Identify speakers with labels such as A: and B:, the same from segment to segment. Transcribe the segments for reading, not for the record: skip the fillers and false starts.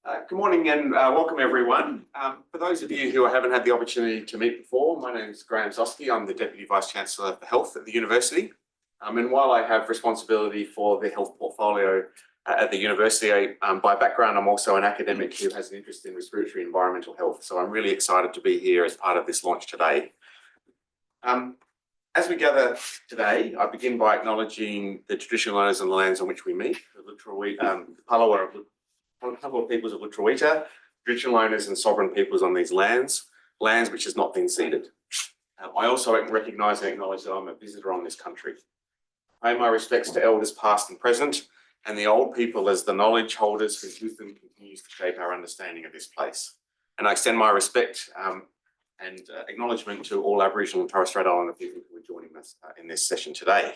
A: Good morning and welcome everyone. For those of you who I haven't had the opportunity to meet before, my name is Graham Zosky. I'm the Deputy Vice-Chancellor for Health at the University. And while I have responsibility for the health portfolio at the University, by background I'm also an academic who has an interest in respiratory and environmental health. So I'm really excited to be here as part of this launch today. As we gather today, I begin by acknowledging the traditional owners on the lands on which we meet, the Palawa peoples of Lutruwita, traditional owners and sovereign peoples on these lands which has not been ceded. I also recognise and acknowledge that I'm a visitor on this country. I pay my respects to elders past and present, and the old people as the knowledge holders whose wisdom continues to shape our understanding of this place. And I extend my respect and acknowledgement to all Aboriginal and Torres Strait Islander people who are joining us in this session today.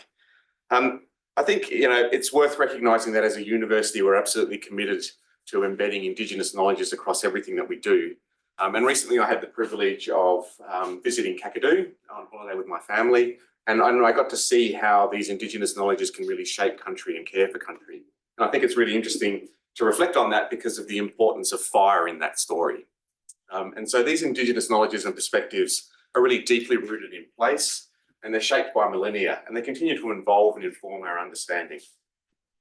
A: I think it's worth recognising that as a university we're absolutely committed to embedding Indigenous knowledges across everything that we do. And recently I had the privilege of visiting Kakadu on holiday with my family, and I got to see how these Indigenous knowledges can really shape country and care for country. And I think it's really interesting to reflect on that because of the importance of fire in that story. And so these Indigenous knowledges and perspectives are really deeply rooted in place, and they're shaped by millennia, and they continue to evolve and inform our understanding.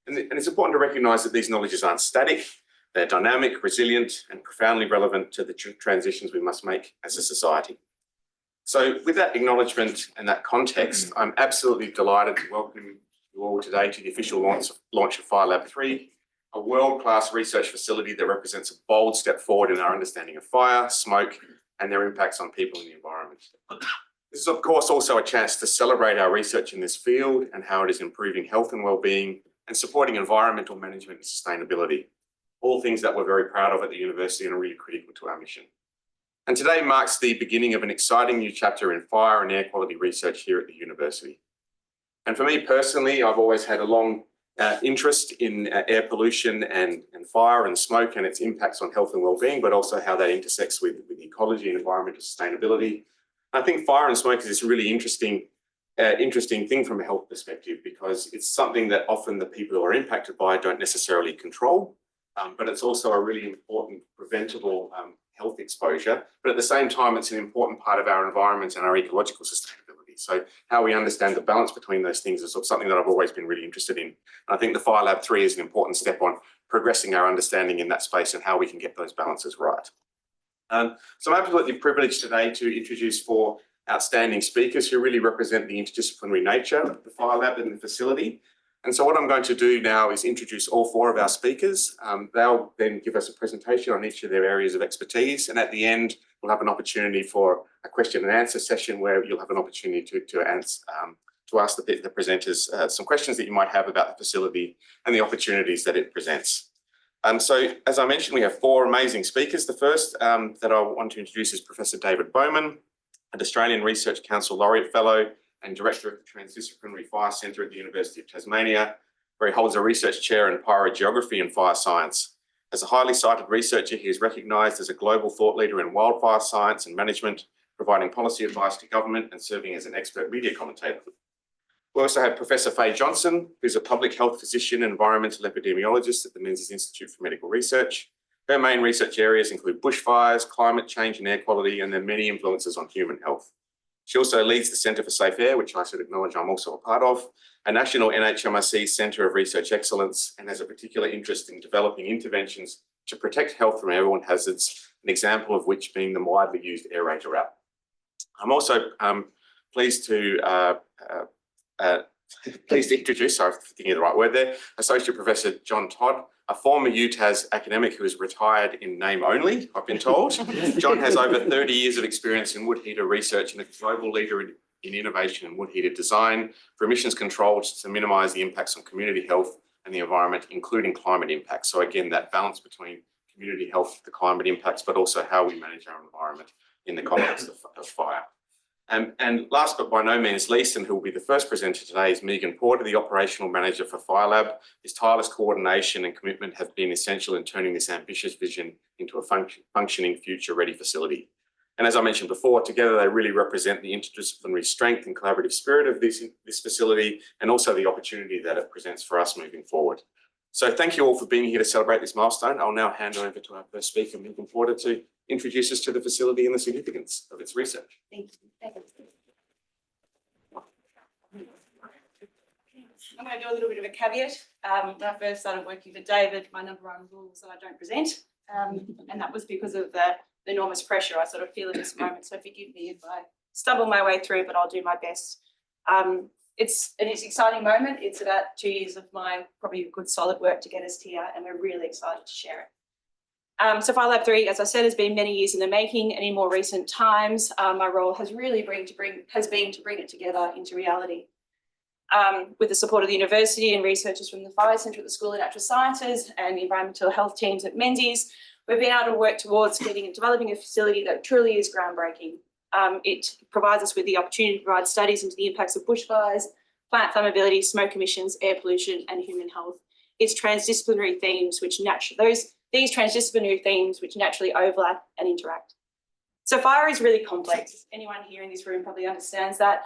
A: And it's important to recognise that these knowledges aren't static. They're dynamic, resilient, and profoundly relevant to the transitions we must make as a society. So with that acknowledgement and that context, I'm absolutely delighted to welcome you all today to the official launch of FireLab3, a world-class research facility that represents a bold step forward in our understanding of fire, smoke, and their impacts on people and the environment. This is, of course, also a chance to celebrate our research in this field and how it is improving health and well-being and supporting environmental management and sustainability. All things that we're very proud of at the university and are really critical to our mission. And today marks the beginning of an exciting new chapter in fire and air quality research here at the university. And for me personally, I've always had a long interest in air pollution and fire and smoke and its impacts on health and well-being, but also how that intersects with ecology and environmental sustainability. I think fire and smoke is this really interesting thing from a health perspective, because it's something that often the people who are impacted by don't necessarily control. But it's also a really important preventable health exposure. But at the same time, it's an important part of our environment and our ecological sustainability. So how we understand the balance between those things is something that I've always been really interested in. And I think the FireLab3 is an important step on progressing our understanding in that space and how we can get those balances right. So I'm absolutely privileged today to introduce four outstanding speakers who really represent the interdisciplinary nature of the FireLab and the facility. And so what I'm going to do now is introduce all four of our speakers. They'll then give us a presentation on each of their areas of expertise. And at the end, we'll have an opportunity for a question and answer session where you'll have an opportunity to ask the presenters some questions that you might have about the facility and the opportunities that it presents. So as I mentioned, we have four amazing speakers. The first that I want to introduce is Professor David Bowman, an Australian Research Council Laureate Fellow and Director of the Transdisciplinary Fire Centre at the University of Tasmania, where he holds a research chair in pyrogeography and fire science. As a highly cited researcher, he is recognised as a global thought leader in wildfire science and management, providing policy advice to government and serving as an expert media commentator. We also have Professor Faye Johnson, who's a public health physician and environmental epidemiologist at the Menzies Institute for Medical Research. Her main research areas include bushfires, climate change and air quality, and their many influences on human health. She also leads the Centre for Safe Air, which I should acknowledge I'm also a part of, a national NHMRC Centre of Research Excellence, and has a particular interest in developing interventions to protect health from airborne hazards, an example of which being the widely used aerator app. I'm also pleased to introduce, sorry, I'm thinking of the right word there, Associate Professor John Todd, a former UTAS academic who is retired in name only, I've been told. John has over 30 years of experience in wood heater research and a global leader in innovation in wood heater design for emissions controls to minimise the impacts on community health and the environment, including climate impacts. So again, that balance between community health, the climate impacts, but also how we manage our environment in the context of fire. And last but by no means least, and who will be the first presenter today, is Megan Porter, the operational manager for FireLab. His tireless coordination and commitment have been essential in turning this ambitious vision into a functioning future-ready facility. And as I mentioned before, together they really represent the interdisciplinary strength and collaborative spirit of this facility, and also the opportunity that it presents for us moving forward. So thank you all for being here to celebrate this milestone. I'll now hand over to our first speaker, Megan Porter, to introduce us to the facility and the significance of its research.
B: Thank you. I'm going to do a little bit of a caveat. When I first started working for David, my number one rule was that I don't present, and that was because of the enormous pressure I sort of feel at this moment. So forgive me if I stumble my way through, but I'll do my best. It's an exciting moment. It's about 2 years of my probably good solid work to get us here, and we're really excited to share it. So FireLab3, as I said, has been many years in the making, and in more recent times, my role has really been to bring it together into reality. With the support of the university and researchers from the Fire Centre at the School of Natural Sciences and the environmental health teams at Menzies, we've been able to work towards developing a facility that truly is groundbreaking. It provides us with the opportunity to provide studies into the impacts of bushfires, plant flammability, smoke emissions, air pollution, and human health. It's transdisciplinary themes which these transdisciplinary themes which naturally overlap and interact. So fire is really complex. Anyone here in this room probably understands that.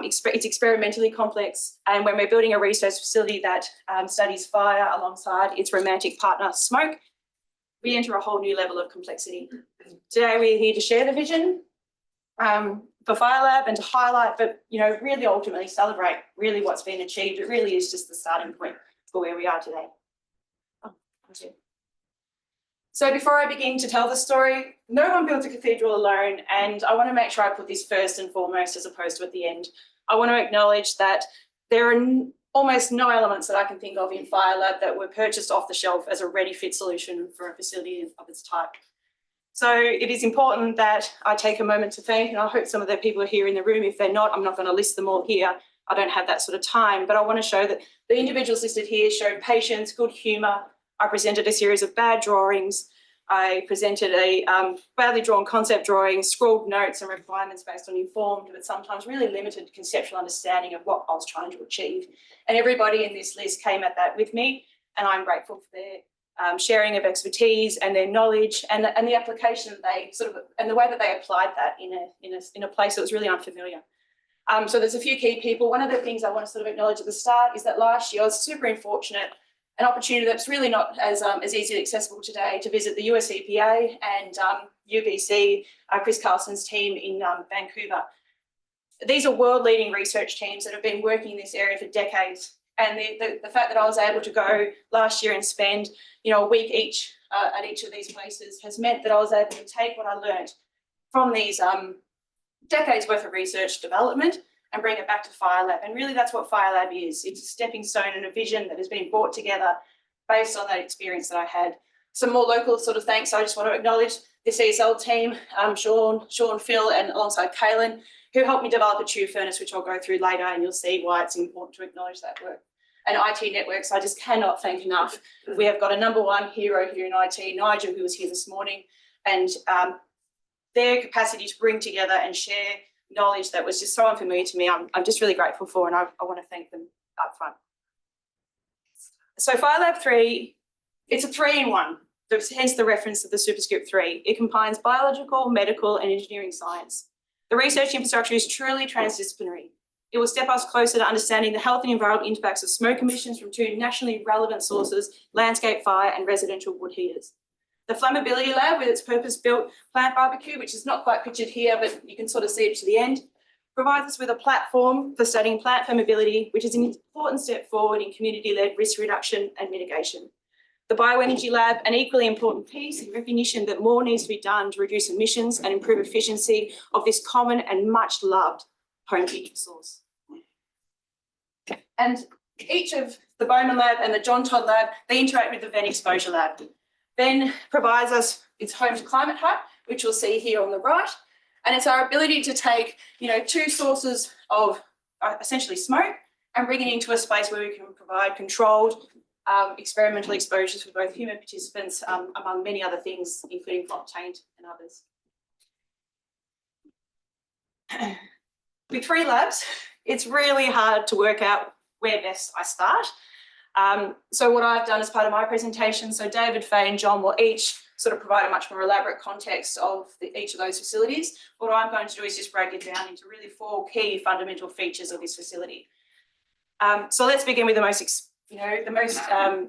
B: It's experimentally complex, and when we're building a research facility that studies fire alongside its romantic partner, smoke, we enter a whole new level of complexity. Today we're here to share the vision for FireLab and to highlight, but really ultimately celebrate really what's been achieved. It really is just the starting point for where we are today. So before I begin to tell the story, no one builds a cathedral alone, and I want to make sure I put this first and foremost as opposed to at the end. I want to acknowledge that there are almost no elements that I can think of in FireLab that were purchased off the shelf as a ready-fit solution for a facility of its type. So it is important that I take a moment to thank, and I hope some of the people are here in the room. If they're not, I'm not going to list them all here. I don't have that sort of time, but I want to show that the individuals listed here showed patience, good humour. I presented a series of bad drawings. I presented a badly drawn concept drawing, scrawled notes and requirements based on informed, but sometimes really limited conceptual understanding of what I was trying to achieve. And everybody in this list came at that with me, and I'm grateful for their sharing of expertise and their knowledge and the application that they and the way that they applied that in a place that was really unfamiliar. So there's a few key people. One of the things I want to sort of acknowledge at the start is that last year I was super fortunate, an opportunity that's really not as easily accessible today, to visit the US EPA and UBC, Chris Carlson's team in Vancouver. These are world-leading research teams that have been working in this area for decades. And the fact that I was able to go last year and spend a week each at each of these places has meant that I was able to take what I learned from these decades worth of research development and bring it back to FireLab. And really that's what FireLab is. It's a stepping stone and a vision that has been brought together based on that experience that I had. Some more local sort of thanks. I just want to acknowledge the CSL team, Sean, Phil, and alongside Kaylin, who helped me develop a tube furnace, which I'll go through later, and you'll see why it's important to acknowledge that work. And IT Networks, I just cannot thank enough. We have got a number one hero here in IT, Nigel, who was here this morning, and their capacity to bring together and share knowledge that was just so unfamiliar to me, I'm just really grateful for, and I want to thank them up front. So FireLab3, it's a 3-in-1, hence the reference to the superscript 3. It combines biological, medical, and engineering science. The research infrastructure is truly transdisciplinary. It will step us closer to understanding the health and environmental impacts of smoke emissions from 2 nationally relevant sources, landscape fire and residential wood heaters. The Flammability Lab, with its purpose-built plant barbecue, which is not quite pictured here, but you can sort of see it to the end, provides us with a platform for studying plant flammability, which is an important step forward in community-led risk reduction and mitigation. The Bioenergy Lab, an equally important piece in recognition that more needs to be done to reduce emissions and improve efficiency of this common and much-loved home heating source. And each of the Bowman Lab and the John Todd Lab, they interact with the Venn Exposure Lab. Venn provides us its home to climate hut, which you'll see here on the right, and it's our ability to take 2 sources of essentially smoke and bring it into a space where we can provide controlled experimental exposures for both human participants, among many other things, including octane and others. With 3 labs, it's really hard to work out where best I start. So what I've done as part of my presentation, so David, Faye and John will each sort of provide a much more elaborate context of each of those facilities. What I'm going to do is just break it down into really 4 key fundamental features of this facility. So let's begin with the most the most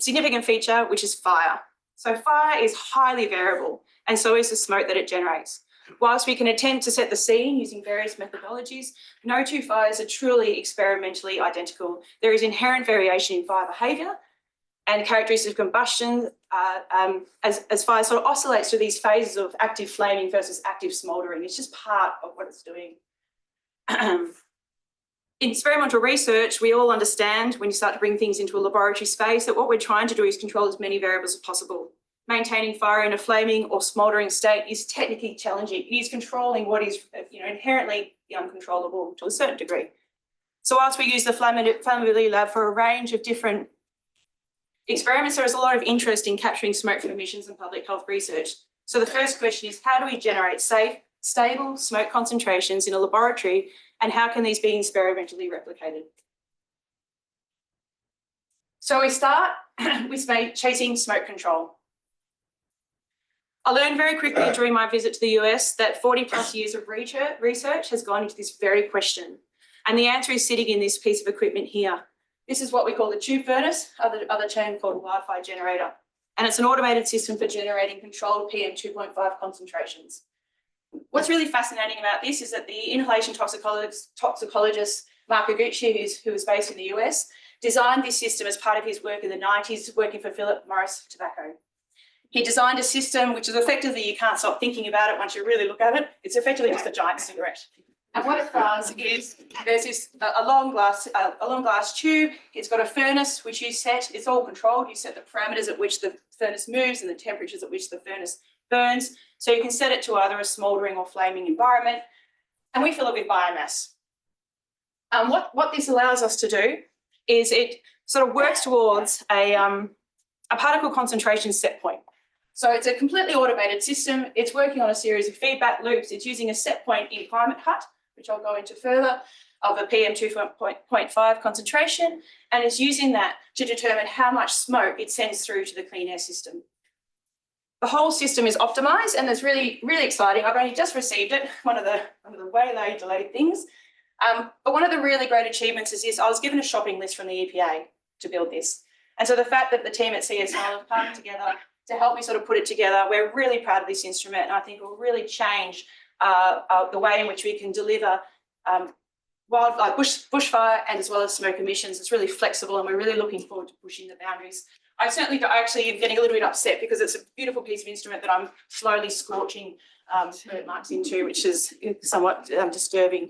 B: significant feature, which is fire. So fire is highly variable, and so is the smoke that it generates. Whilst we can attempt to set the scene using various methodologies, no two fires are truly experimentally identical. There is inherent variation in fire behaviour and characteristics of combustion as fire sort of oscillates through these phases of active flaming versus active smouldering. It's just part of what it's doing. In experimental research, we all understand when you start to bring things into a laboratory space that what we're trying to do is control as many variables as possible. Maintaining fire in a flaming or smouldering state is technically challenging. It is controlling what is inherently uncontrollable to a certain degree. So whilst we use the flammability lab for a range of different experiments, there is a lot of interest in capturing smoke from emissions and public health research. So the first question is, how do we generate safe, stable smoke concentrations in a laboratory, and how can these be experimentally replicated? So we start with chasing smoke control. I learned very quickly during my visit to the US that 40 plus years of research has gone into this very question. And the answer is sitting in this piece of equipment here. This is what we call the tube furnace, other term called a wildfire generator. And it's an automated system for generating controlled PM 2.5 concentrations. What's really fascinating about this is that the inhalation toxicologist Mark Iguchi, who was based in the US, designed this system as part of his work in the 90s, working for Philip Morris Tobacco. He designed a system which is effectively, you can't stop thinking about it once you really look at it. It's effectively just a giant cigarette. And what it does is there's this a long glass tube. It's got a furnace which you set. It's all controlled. You set the parameters at which the furnace moves and the temperatures at which the furnace burns. So you can set it to either a smouldering or flaming environment. And we fill it with biomass. What this allows us to do is it sort of works towards a particle concentration set point. So it's a completely automated system. It's working on a series of feedback loops. It's using a set point in Climate Hut, which I'll go into further, of a PM 2.5 concentration, and it's using that to determine how much smoke it sends through to the clean air system. The whole system is optimized, and it's really, really exciting. I've only just received it, one of the way delayed things. But one of the really great achievements is this. I was given a shopping list from the EPA to build this. And so the fact that the team at CSL have come together to help me sort of put it together, we're really proud of this instrument, and I think it will really change the way in which we can deliver bushfire and as well as smoke emissions. It's really flexible, and we're really looking forward to pushing the boundaries. I actually am getting a little bit upset because it's a beautiful piece of instrument that I'm slowly scorching bird marks into, which is somewhat disturbing.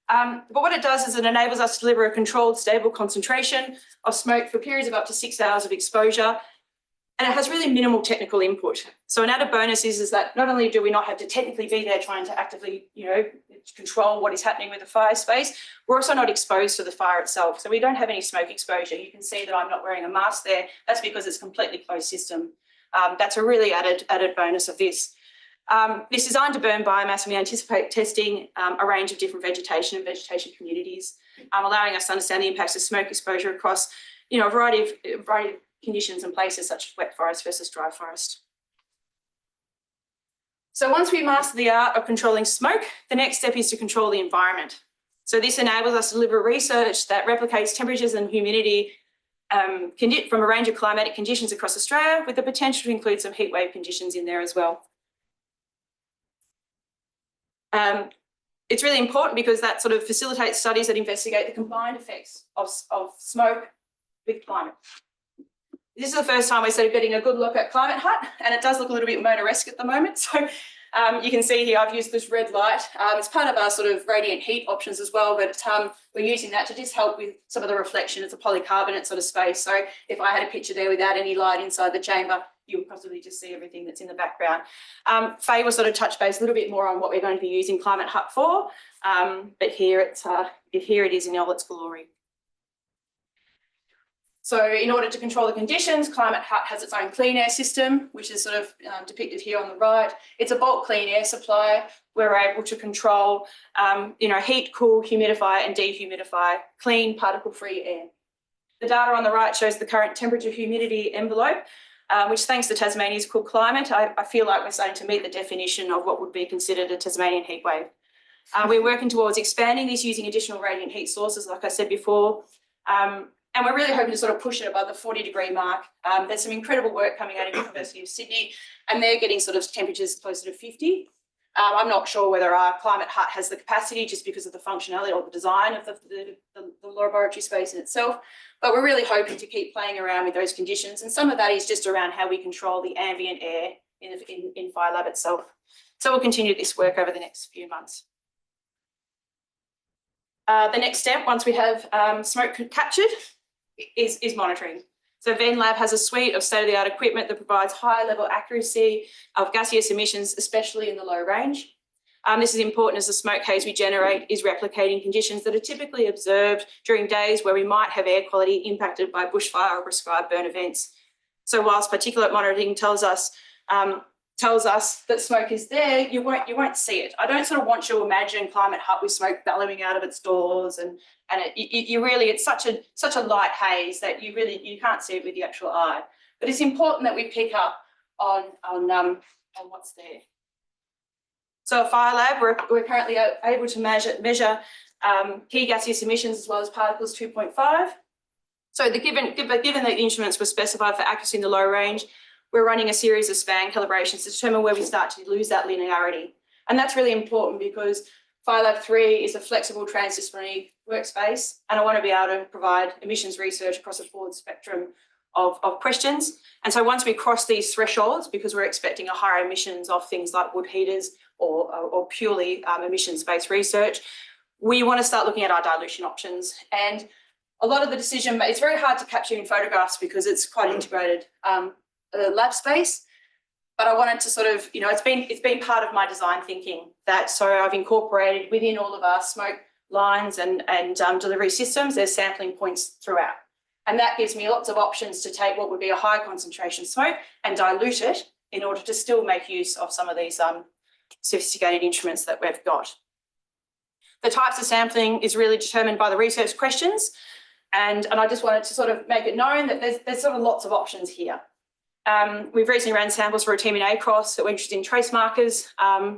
B: But what it does is it enables us to deliver a controlled, stable concentration of smoke for periods of up to 6 hours of exposure. And it has really minimal technical input. So an added bonus is that not only do we not have to technically be there trying to actively, control what is happening with the fire space, we're also not exposed to the fire itself. So we don't have any smoke exposure. You can see that I'm not wearing a mask there. That's because it's a completely closed system. That's a really added bonus of this. It's designed to burn biomass, and we anticipate testing a range of different vegetation and vegetation communities, allowing us to understand the impacts of smoke exposure across, a variety of conditions and places such as wet forest versus dry forest. So once we master the art of controlling smoke, the next step is to control the environment. So this enables us to deliver research that replicates temperatures and humidity from a range of climatic conditions across Australia, with the potential to include some heat wave conditions in there as well. It's really important because that sort of facilitates studies that investigate the combined effects of smoke with climate. This is the first time we're sort of getting a good look at Climate Hut, and it does look a little bit motoresque at the moment. So you can see here I've used this red light. It's part of our sort of radiant heat options as well, but we're using that to just help with some of the reflection. It's a polycarbonate sort of space. So if I had a picture there without any light inside the chamber, you would possibly just see everything that's in the background. Faye will sort of touch base a little bit more on what we're going to be using Climate Hut for, but here it is in all its glory. So in order to control the conditions, Climate Hut has its own clean air system, which is sort of depicted here on the right. It's a bulk clean air supply. We're able to control, heat, cool, humidify and dehumidify clean particle-free air. The data on the right shows the current temperature humidity envelope, which thanks to Tasmania's cool climate, I feel like we're starting to meet the definition of what would be considered a Tasmanian heat wave. We're working towards expanding this using additional radiant heat sources, like I said before. And we're really hoping to sort of push it above the 40-degree mark. There's some incredible work coming out of the University of Sydney, and they're getting sort of temperatures closer to 50. I'm not sure whether our climate hut has the capacity just because of the functionality or the design of the laboratory space in itself, but we're really hoping to keep playing around with those conditions. And some of that is just around how we control the ambient air in FireLab itself. So we'll continue this work over the next few months. The next step, once we have smoke captured, is monitoring. So FireLab has a suite of state-of-the-art equipment that provides high-level accuracy of gaseous emissions, especially in the low range. This is important as the smoke haze we generate is replicating conditions that are typically observed during days where we might have air quality impacted by bushfire or prescribed burn events. So whilst particulate monitoring tells us that smoke is there, you won't see it. I don't sort of want you to imagine climate hut with smoke bellowing out of its doors, and it's such a light haze that you can't see it with the actual eye. But it's important that we pick up on what's there. So at FireLab, we're currently able to measure key gaseous emissions as well as particles 2.5. So given that the instruments were specified for accuracy in the low range, we're running a series of span calibrations to determine where we start to lose that linearity. And that's really important because FireLab3 is a flexible transdisciplinary workspace, and I want to be able to provide emissions research across a broad spectrum of questions. And so once we cross these thresholds, because we're expecting a higher emissions of things like wood heaters or purely emissions-based research, we want to start looking at our dilution options. And a lot of the decision, it's very hard to capture in photographs because it's quite integrated lab space. But I wanted to sort of, it's been part of my design thinking that, so I've incorporated within all of our smoke lines and delivery systems, there's sampling points throughout. And that gives me lots of options to take what would be a high concentration smoke and dilute it in order to still make use of some of these sophisticated instruments that we've got. The types of sampling is really determined by the research questions. And I just wanted to sort of make it known that there's sort of lots of options here. We've recently ran samples for a team in ACROS that were interested in trace markers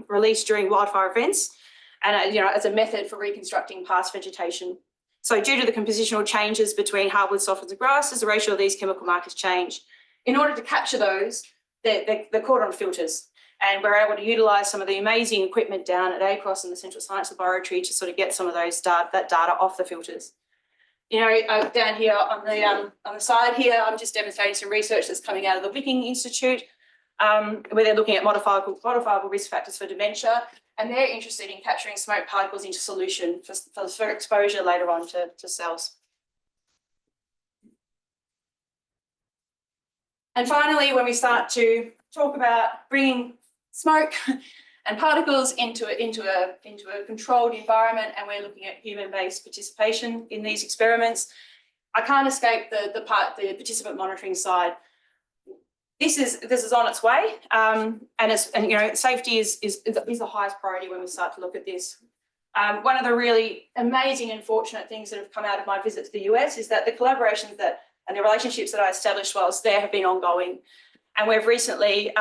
B: released during wildfire events, and as a method for reconstructing past vegetation. So due to the compositional changes between hardwood, softwoods and grasses, the ratio of these chemical markers change. In order to capture those, they're caught on filters, and we're able to utilise some of the amazing equipment down at ACROS and the Central Science Laboratory to sort of get some of those that data off the filters. Down here on the side here, I'm just demonstrating some research that's coming out of the Wicking Institute, where they're looking at modifiable risk factors for dementia, and they're interested in capturing smoke particles into solution for exposure later on to cells. And finally, when we start to talk about bringing smoke and particles into a controlled environment, and we're looking at human-based participation in these experiments, I can't escape the participant monitoring side. This is on its way, and safety is the highest priority when we start to look at this. One of the really amazing and fortunate things that have come out of my visit to the US is that the collaborations and the relationships that I established whilst there have been ongoing, and we've recently.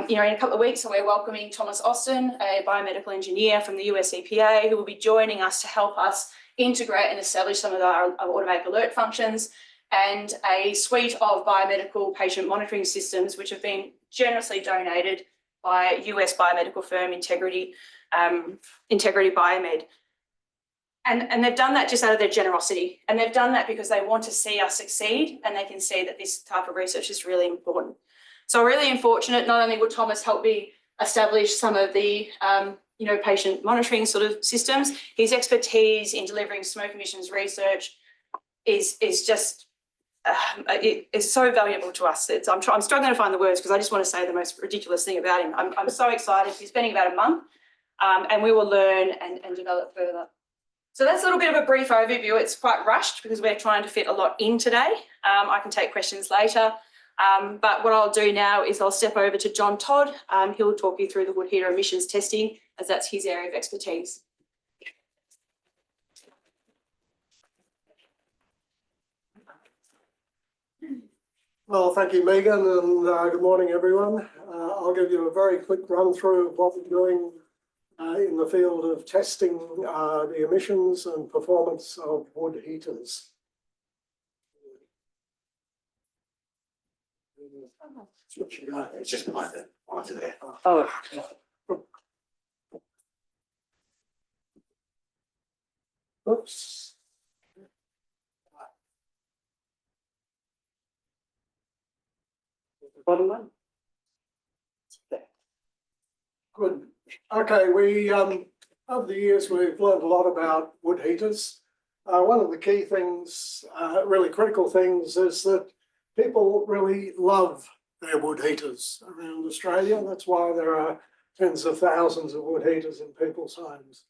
B: In a couple of weeks, so we're welcoming Thomas Austin, a biomedical engineer from the US EPA, who will be joining us to help us integrate and establish some of our automatic alert functions and a suite of biomedical patient monitoring systems, which have been generously donated by US biomedical firm Integrity Biomed. And they've done that just out of their generosity. And they've done that because they want to see us succeed, and they can see that this type of research is really important. So really unfortunate, not only will Thomas help me establish some of the patient monitoring sort of systems, his expertise in delivering smoke emissions research is just is so valuable to us. I'm struggling to find the words because I just want to say the most ridiculous thing about him. I'm so excited. He's spending about a month, and we will learn and develop further. So that's a little bit of a brief overview. It's quite rushed because we're trying to fit a lot in today. I can take questions later. But what I'll do now is I'll step over to John Todd. He'll talk you through the wood heater emissions testing, as that's his area of expertise.
C: Well, thank you, Megan, and good morning, everyone. I'll give you a very quick run through of what we're doing in the field of testing the emissions and performance of wood heaters. Switch it on.
A: It's just behind the monitor there.
D: Oh,
C: Oops.
D: bottom one.
C: Good. Okay, over the years, we've learned a lot about wood heaters. One of the key things, really critical things, is that people really love their wood heaters around Australia. That's why there are tens of thousands of wood heaters in people's homes.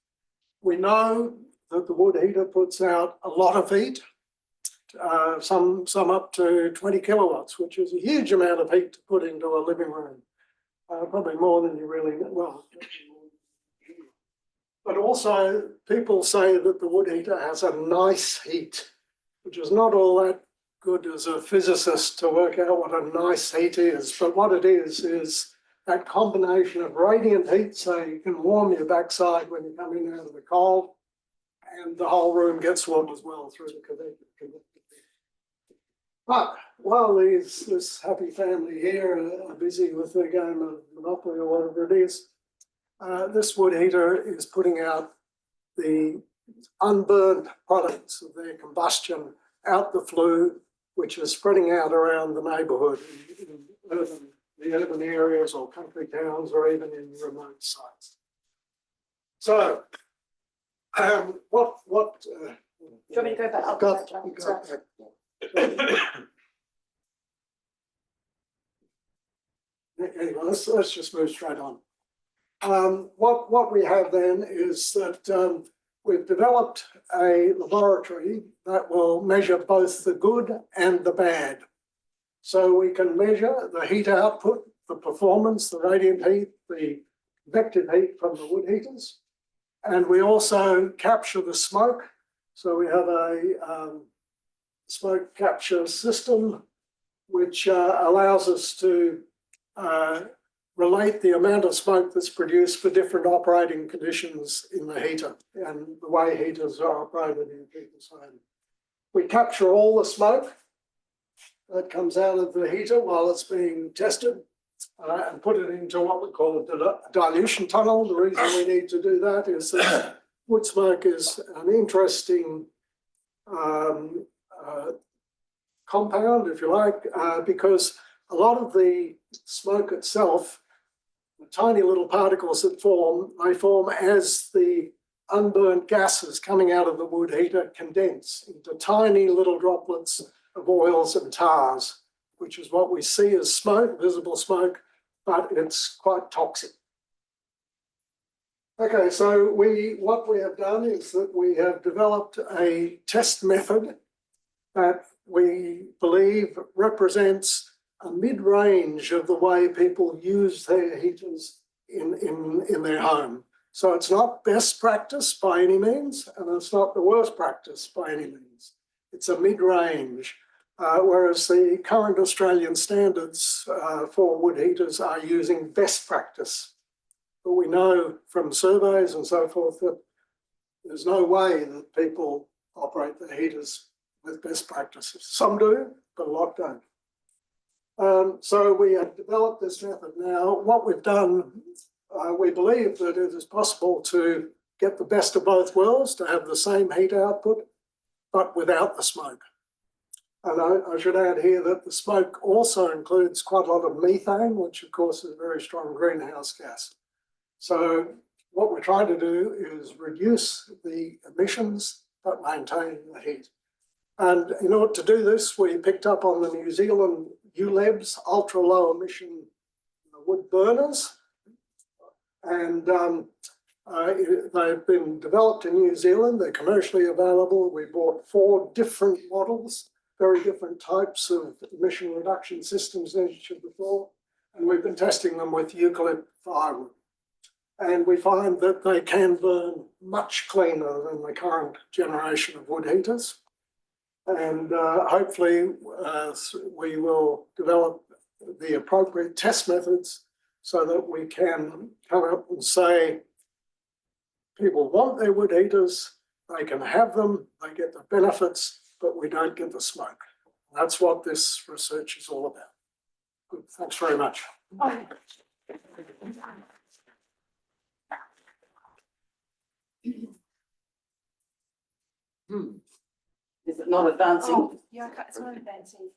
C: We know that the wood heater puts out a lot of heat, some up to 20 kilowatts, which is a huge amount of heat to put into a living room. Probably more than you really, well. But also people say that the wood heater has a nice heat, which is not all that good as a physicist to work out what a nice heat is. But what it is that combination of radiant heat, so you can warm your backside when you come in out of the cold, and the whole room gets warm as well through the convective. But while this happy family here are busy with their game of Monopoly or whatever it is, this wood heater is putting out the unburned products of their combustion out the flue, which is spreading out around the neighbourhood in the urban areas or country towns or even in remote sites. So, what?
B: Do you want me to go back? I'll go back, John. Sorry.
C: Anyway, let's just move straight on. What we have then is that we've developed a laboratory that will measure both the good and the bad. So we can measure the heat output, the performance, the radiant heat, the convective heat from the wood heaters. And we also capture the smoke. So we have a smoke capture system which allows us to relate the amount of smoke that's produced for different operating conditions in the heater and the way heaters are operated in people's homes. We capture all the smoke that comes out of the heater while it's being tested and put it into what we call a dilution tunnel. The reason we need to do that is that wood smoke is an interesting compound, if you like, because a lot of the smoke itself, the tiny little particles that form, they form as the unburnt gases coming out of the wood heater condense into tiny little droplets of oils and tars, which is what we see as smoke, visible smoke, but it's quite toxic. Okay, so what we have done is that we have developed a test method that we believe represents a mid-range of the way people use their heaters in their home. So it's not best practice by any means, and it's not the worst practice by any means. It's a mid-range, whereas the current Australian standards for wood heaters are using best practice. But we know from surveys and so forth that there's no way that people operate their heaters with best practices. Some do, but a lot don't. So we have developed this method. Now, what we've done, we believe that it is possible to get the best of both worlds, to have the same heat output, but without the smoke. And I should add here that the smoke also includes quite a lot of methane, which of course is a very strong greenhouse gas. So what we're trying to do is reduce the emissions, but maintain the heat. And in order to do this, we picked up on the New Zealand ULEBs, ultra low emission wood burners. And they've been developed in New Zealand. They're commercially available. We bought 4 different models, very different types of emission reduction systems as each of the 4. And we've been testing them with eucalypt firewood. And we find that they can burn much cleaner than the current generation of wood heaters. And hopefully we will develop the appropriate test methods so that we can come up and say, people want their wood heaters, they can have them, they get the benefits, but we don't get the smoke. That's what this research is all about. Good, thanks very much.
D: Is it not advancing?
B: Oh, yeah, it's not advancing.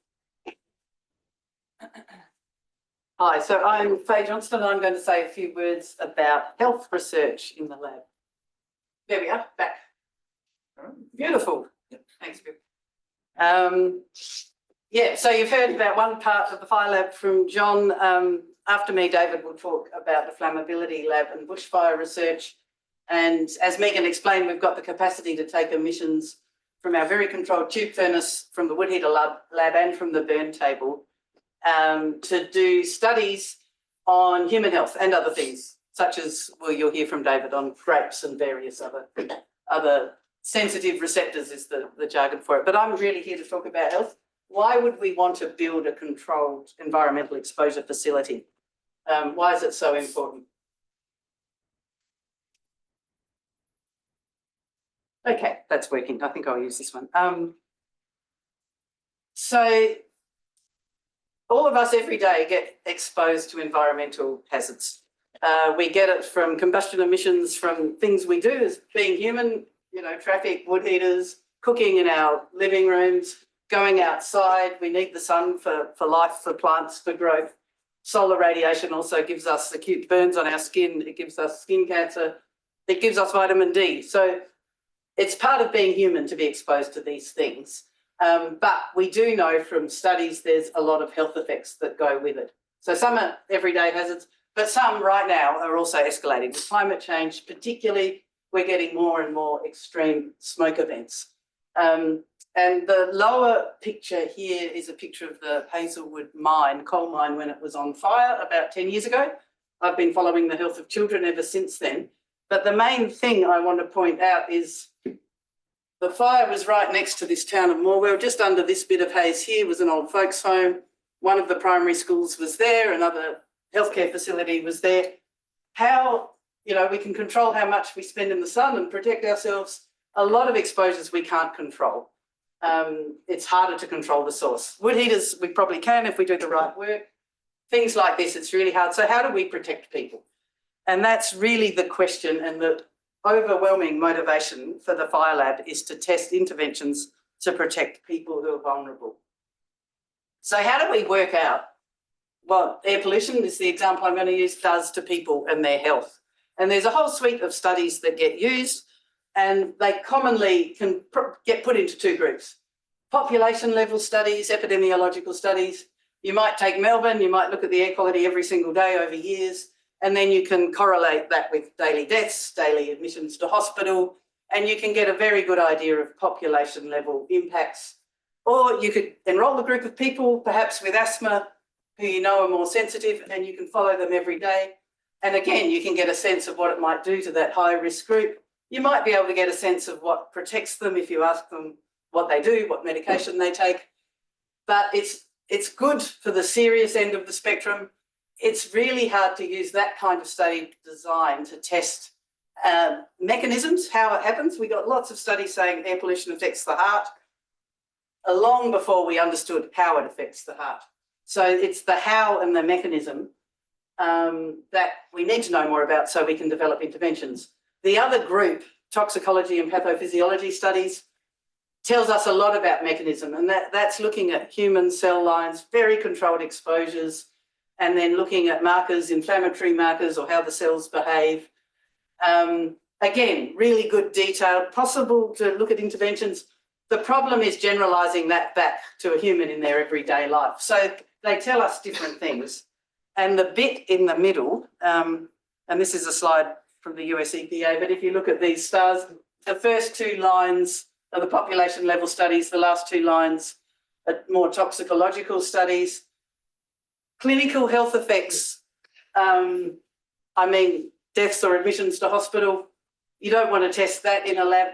D: Hi, so I'm Faye Johnston. I'm going to say a few words about health research in the lab. There we are, back. Beautiful. Thanks, Bill. Yeah, so you've heard about one part of the FireLab from John. After me, David will talk about the flammability lab and bushfire research. And as Megan explained, we've got the capacity to take emissions from our very controlled tube furnace, from the wood heater lab and from the burn table, to do studies on human health and other things, such as, well, you'll hear from David on grapes and various other sensitive receptors is the jargon for it. But I'm really here to talk about health. Why would we want to build a controlled environmental exposure facility? Why is it so important? Okay, that's working. I think I'll use this one. So all of us every day get exposed to environmental hazards. We get it from combustion emissions, from things we do as being human, you know, traffic, wood heaters, cooking in our living rooms, going outside. We need the sun for life, for plants, for growth. Solar radiation also gives us acute burns on our skin. It gives us skin cancer. It gives us vitamin D. So it's part of being human to be exposed to these things. But we do know from studies there's a lot of health effects that go with it. So some are everyday hazards, but some right now are also escalating. With climate change particularly, we're getting more and more extreme smoke events. And the lower picture here is a picture of the Hazelwood mine, coal mine, when it was on fire about 10 years ago. I've been following the health of children ever since then. But the main thing I want to point out is the fire was right next to this town of Morwell. Just under this bit of haze here was an old folks' home. One of the primary schools was there, another healthcare facility was there. How, you know, we can control how much we spend in the sun and protect ourselves. A lot of exposures we can't control. It's harder to control the source. Wood heaters, we probably can if we do the right work. Things like this, it's really hard. So how do we protect people? And that's really the question, and the overwhelming motivation for the FireLab is to test interventions to protect people who are vulnerable. So how do we work out what air pollution, is the example I'm going to use, does to people and their health? And there's a whole suite of studies that get used, and they commonly can get put into two groups. Population level studies, epidemiological studies. You might take Melbourne, you might look at the air quality every single day over years, and then you can correlate that with daily deaths, daily admissions to hospital, and you can get a very good idea of population level impacts. Or you could enrol a group of people, perhaps with asthma, who you know are more sensitive, and you can follow them every day. And again, you can get a sense of what it might do to that high risk group. You might be able to get a sense of what protects them if you ask them what they do, what medication they take. But it's good for the serious end of the spectrum. It's really hard to use that kind of study design to test mechanisms, how it happens. We got lots of studies saying air pollution affects the heart, long before we understood how it affects the heart. So it's the how and the mechanism that we need to know more about so we can develop interventions. The other group, toxicology and pathophysiology studies, tells us a lot about mechanism, and that's looking at human cell lines, very controlled exposures, and then looking at markers, inflammatory markers, or how the cells behave. Again, really good detail, possible to look at interventions. The problem is generalising that back to a human in their everyday life. So they tell us different things. And the bit in the middle, and this is a slide from the US EPA, but if you look at these stars, the first two lines are the population level studies, the last two lines are more toxicological studies. Clinical health effects, I mean, deaths or admissions to hospital, you don't want to test that in a lab.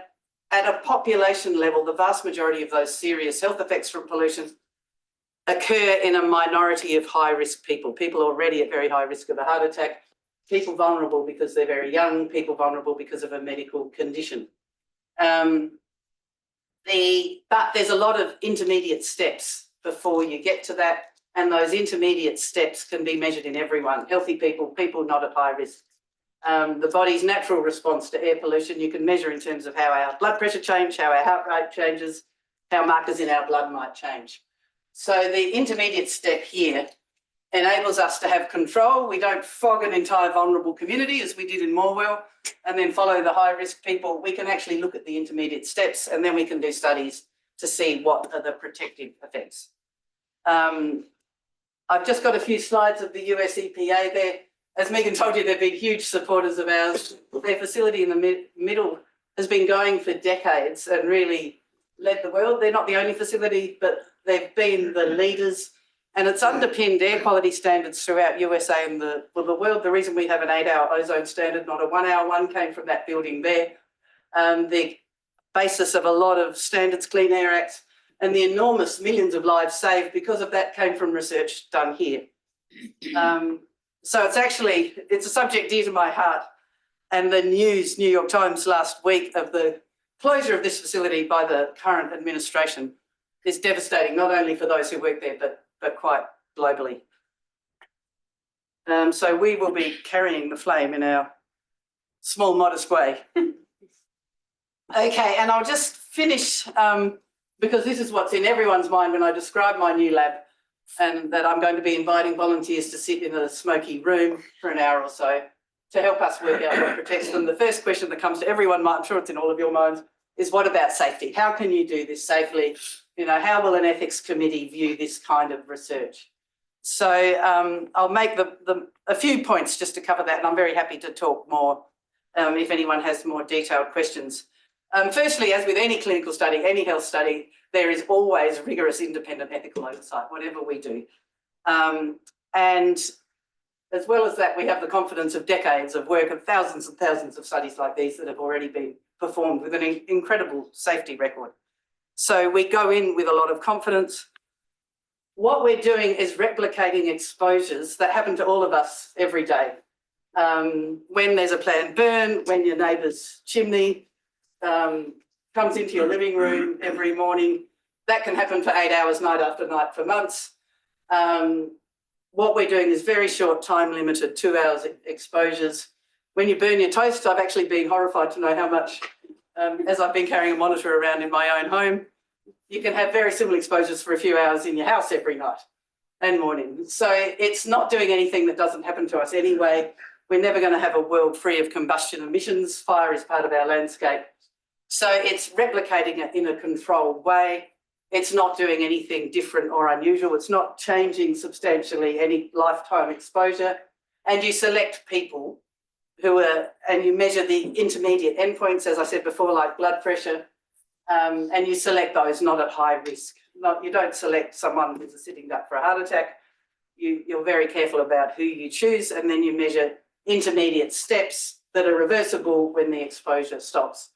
D: At a population level, the vast majority of those serious health effects from pollution occur in a minority of high-risk people, people already at very high risk of a heart attack, people vulnerable because they're very young, people vulnerable because of a medical condition. But there's a lot of intermediate steps before you get to that, And those intermediate steps can be measured in everyone, healthy people, people not at high risk. The body's natural response to air pollution, you can measure in terms of how our blood pressure changes, how our heart rate changes, how markers in our blood might change. So the intermediate step here enables us to have control. We don't fog an entire vulnerable community as we did in Morwell and then follow the high risk people. We can actually look at the intermediate steps and then we can do studies to see what are the protective effects. I've just got a few slides of the US EPA there. As Megan told you, they've been huge supporters of ours. Their facility in the middle has been going for decades and really led the world. They're not the only facility, but they've been the leaders, and it's underpinned air quality standards throughout USA and the world. The reason we have an 8-hour ozone standard, not a 1-hour one, came from that building there. The basis of a lot of standards, Clean Air Acts, and the enormous millions of lives saved because of that came from research done here. So it's a subject dear to my heart. And the news, New York Times last week, of the closure of this facility by the current administration is devastating, not only for those who work there, but quite globally. So we will be carrying the flame in our small, modest way. Okay, and I'll just finish, because this is what's in everyone's mind when I describe my new lab, and that I'm going to be inviting volunteers to sit in a smoky room for an hour or so to help us work out what protects them. The first question that comes to everyone, I'm sure it's in all of your minds, is what about safety? How can you do this safely? You know, how will an ethics committee view this kind of research? So I'll make a few points just to cover that, and I'm very happy to talk more if anyone has more detailed questions. Firstly, as with any clinical study, any health study, there is always rigorous independent ethical oversight, whatever we do. And as well as that, we have the confidence of decades of work of thousands and thousands of studies like these that have already been performed with an incredible safety record. So we go in with a lot of confidence. What we're doing is replicating exposures that happen to all of us every day. When there's a planned burn, when your neighbour's chimney comes into your living room every morning, that can happen for 8 hours, night after night, for months. What we're doing is very short, time limited, 2 hours exposures. When you burn your toast, I've actually been horrified to know how much, as I've been carrying a monitor around in my own home, you can have very similar exposures for a few hours in your house every night and morning. So it's not doing anything that doesn't happen to us anyway. We're never going to have a world free of combustion emissions. Fire is part of our landscape. So it's replicating it in a controlled way. It's not doing anything different or unusual. It's not changing substantially any lifetime exposure. And you select people and you measure the intermediate endpoints, as I said before, like blood pressure, and you select those not at high risk. You don't select someone who's a sitting duck for a heart attack. You're very careful about who you choose, and then you measure intermediate steps that are reversible when the exposure stops.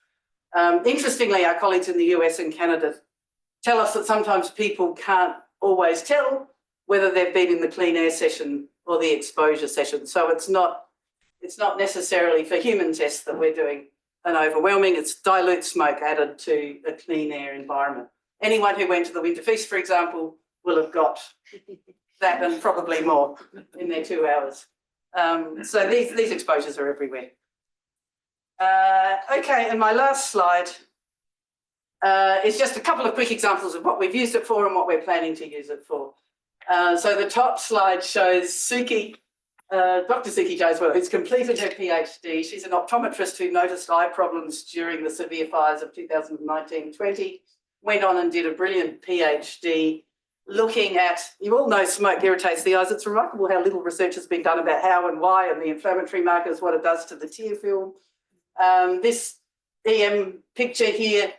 D: Interestingly, our colleagues in the US and Canada tell us that sometimes people can't always tell whether they've been in the clean air session or the exposure session. So it's not necessarily for human tests that we're doing an overwhelming. It's dilute smoke added to a clean air environment. Anyone who went to the Winter Feast, for example, will have got that and probably more in their 2 hours. So these exposures are everywhere. Okay, and my last slide is just a couple of quick examples of what we've used it for and what we're planning to use it for. So the top slide shows Suki, Dr. Suki Joswell, who's completed her PhD. She's an optometrist who noticed eye problems during the severe fires of 2019-20, went on and did a brilliant PhD looking at, you all know smoke irritates the eyes. It's remarkable how little research has been done about how and why and the inflammatory markers, what it does to the tear film. This EM picture here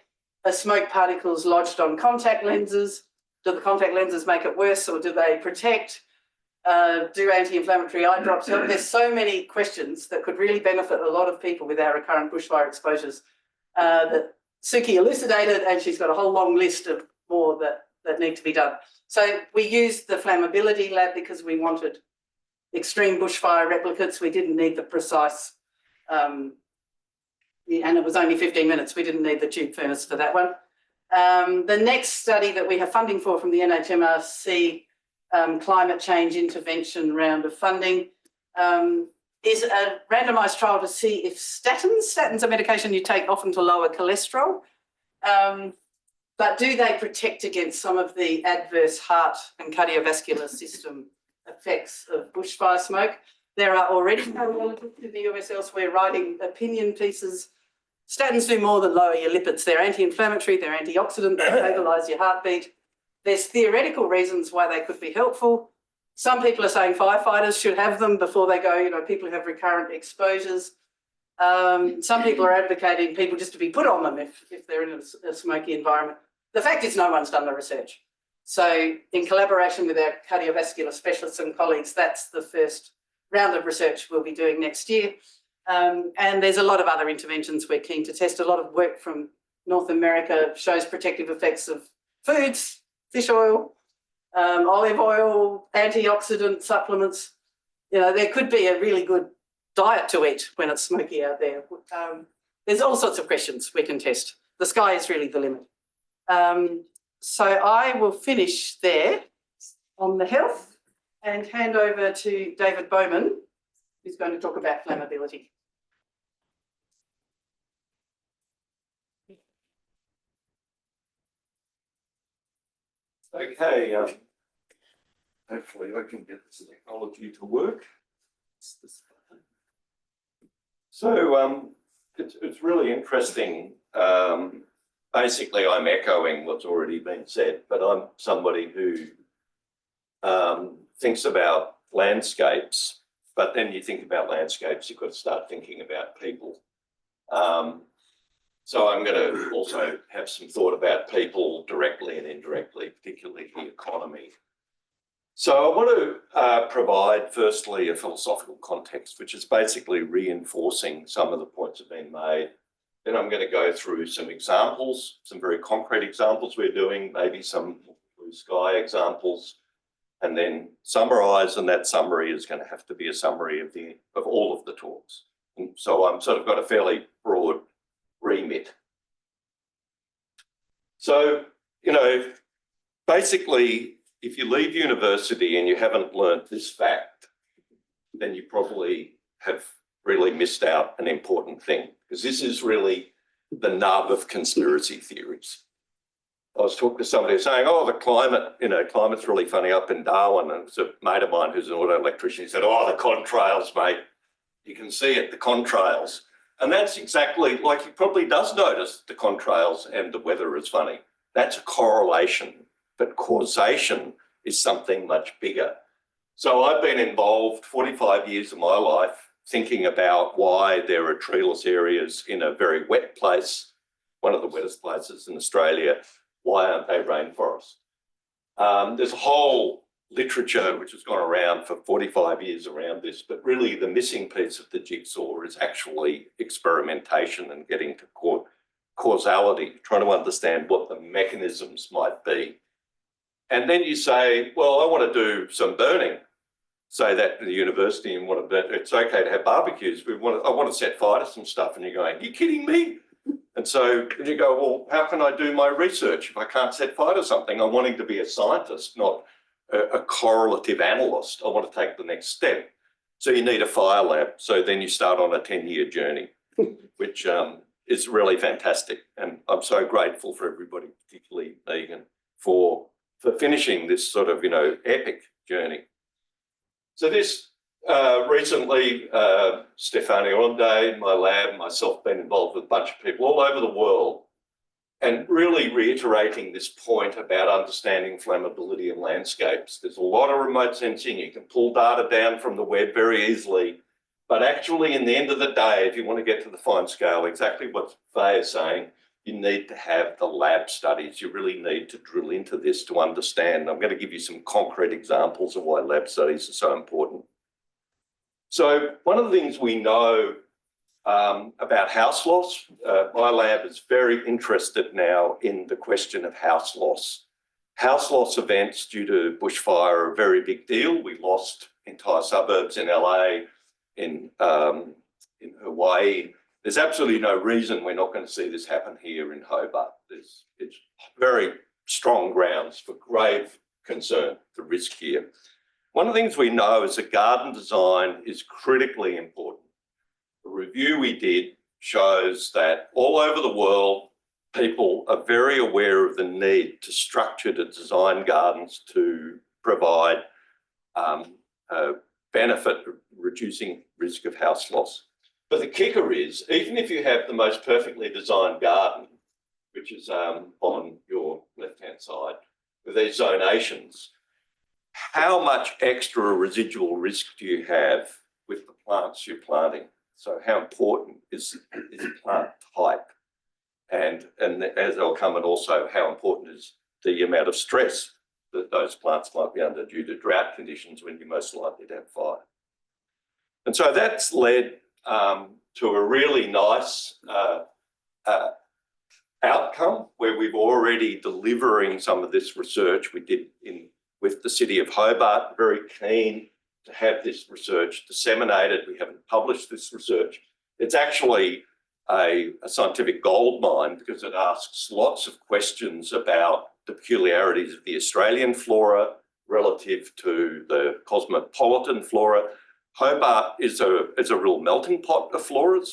D: are smoke particles lodged on contact lenses. Do the contact lenses make it worse or do they protect? Do anti-inflammatory eye drops help? There's so many questions that could really benefit a lot of people with our recurrent bushfire exposures that Suki elucidated, and she's got a whole long list of more that need to be done. So we used the flammability lab because we wanted extreme bushfire replicates. We didn't need the precise, and it was only 15 minutes. We didn't need the tube furnace for that one. The next study that we have funding for from the NHMRC climate change intervention round of funding, is a randomised trial to see if statins are medication you take often to lower cholesterol, but do they protect against some of the adverse heart and cardiovascular system effects of bushfire smoke? There are already co-relatives in the US elsewhere writing opinion pieces. Statins do more than lower your lipids. They're anti-inflammatory, they're antioxidant, they stabilise your heartbeat. There's theoretical reasons why they could be helpful. Some people are saying firefighters should have them before they go, people who have recurrent exposures. Some people are advocating people just to be put on them if they're in a smoky environment. The fact is no one's done the research. So in collaboration with our cardiovascular specialists and colleagues, that's the first round of research we'll be doing next year. And there's a lot of other interventions we're keen to test. A lot of work from North America shows protective effects of foods, fish oil, olive oil, antioxidant supplements. There could be a really good diet to eat when it's smoky out there. There's all sorts of questions we can test. The sky is really the limit. So I will finish there on the health and hand over to David Bowman, who's going to talk about flammability.
E: Okay, hopefully I can get this technology to work. So it's really interesting. Basically, I'm echoing what's already been said, but I'm somebody who thinks about landscapes, but then you think about landscapes, you've got to start thinking about people. So I'm going to also have some thought about people directly and indirectly, particularly the economy. So I want to provide firstly a philosophical context, which is basically reinforcing some of the points that have been made. Then I'm going to go through some examples, some very concrete examples we're doing, maybe some blue sky examples, and then summarise, and that summary is going to have to be a summary of all of the talks. And so I'm sort of got a fairly broad remit. So, basically, if you leave university and you haven't learnt this fact, then you probably have really missed out an important thing, because this is really the nub of conspiracy theories. I was talking to somebody saying, oh, the climate, climate's really funny up in Darwin. And it's a mate of mine who's an auto electrician. He said, oh, the contrails, mate. You can see it, the contrails. And that's exactly, like, he probably does notice the contrails and the weather is funny. That's a correlation, but causation is something much bigger. So I've been involved 45 years of my life thinking about why there are treeless areas in a very wet place, one of the wettest places in Australia. Why aren't they rainforests? There's a whole literature which has gone around for 45 years around this, but really the missing piece of the jigsaw is actually experimentation and getting to causality, trying to understand what the mechanisms might be. And then you say, well, I want to do some burning. Say that to the university and want to burn. It's okay to have barbecues. I want to set fire to some stuff. And you're going, are you kidding me? And so you go, well, how can I do my research if I can't set fire to something? I'm wanting to be a scientist, not a correlative analyst. I want to take the next step. So you need a fire lab. So then you start on a 10-year journey, which is really fantastic. And I'm so grateful for everybody, particularly Megan, for finishing this sort of, epic journey. So this recently, Stefania Onde, my lab, myself, been involved with a bunch of people all over the world, and really reiterating this point about understanding flammability in landscapes. There's a lot of remote sensing. You can pull data down from the web very easily, but actually in the end of the day, if you want to get to the fine scale, exactly what Faye is saying, you need to have the lab studies. You really need to drill into this to understand. I'm going to give you some concrete examples of why lab studies are so important. So one of the things we know about house loss, my lab is very interested now in the question of house loss. House loss events due to bushfire are a very big deal. We lost entire suburbs in LA, in Hawaii. There's absolutely no reason we're not going to see this happen here in Hobart. It's very strong grounds for grave concern. It's risk here. One of the things we know is that garden design is critically important. The review we did shows that all over the world, people are very aware of the need to structure to design gardens to provide benefit, reducing risk of house loss. But the kicker is, even if you have the most perfectly designed garden, which is on your left-hand side, with these zonations, how much extra residual risk do you have with the plants you're planting? So how important is plant type? And as they'll come, and also how important is the amount of stress that those plants might be under due to drought conditions when you're most likely to have fire. And so that's led to a really nice outcome where we've already delivering some of this research we did with the City of Hobart, very keen to have this research disseminated. We haven't published this research. It's actually a scientific gold mine because it asks lots of questions about the peculiarities of the Australian flora relative to the cosmopolitan flora. Hobart is a real melting pot of floras,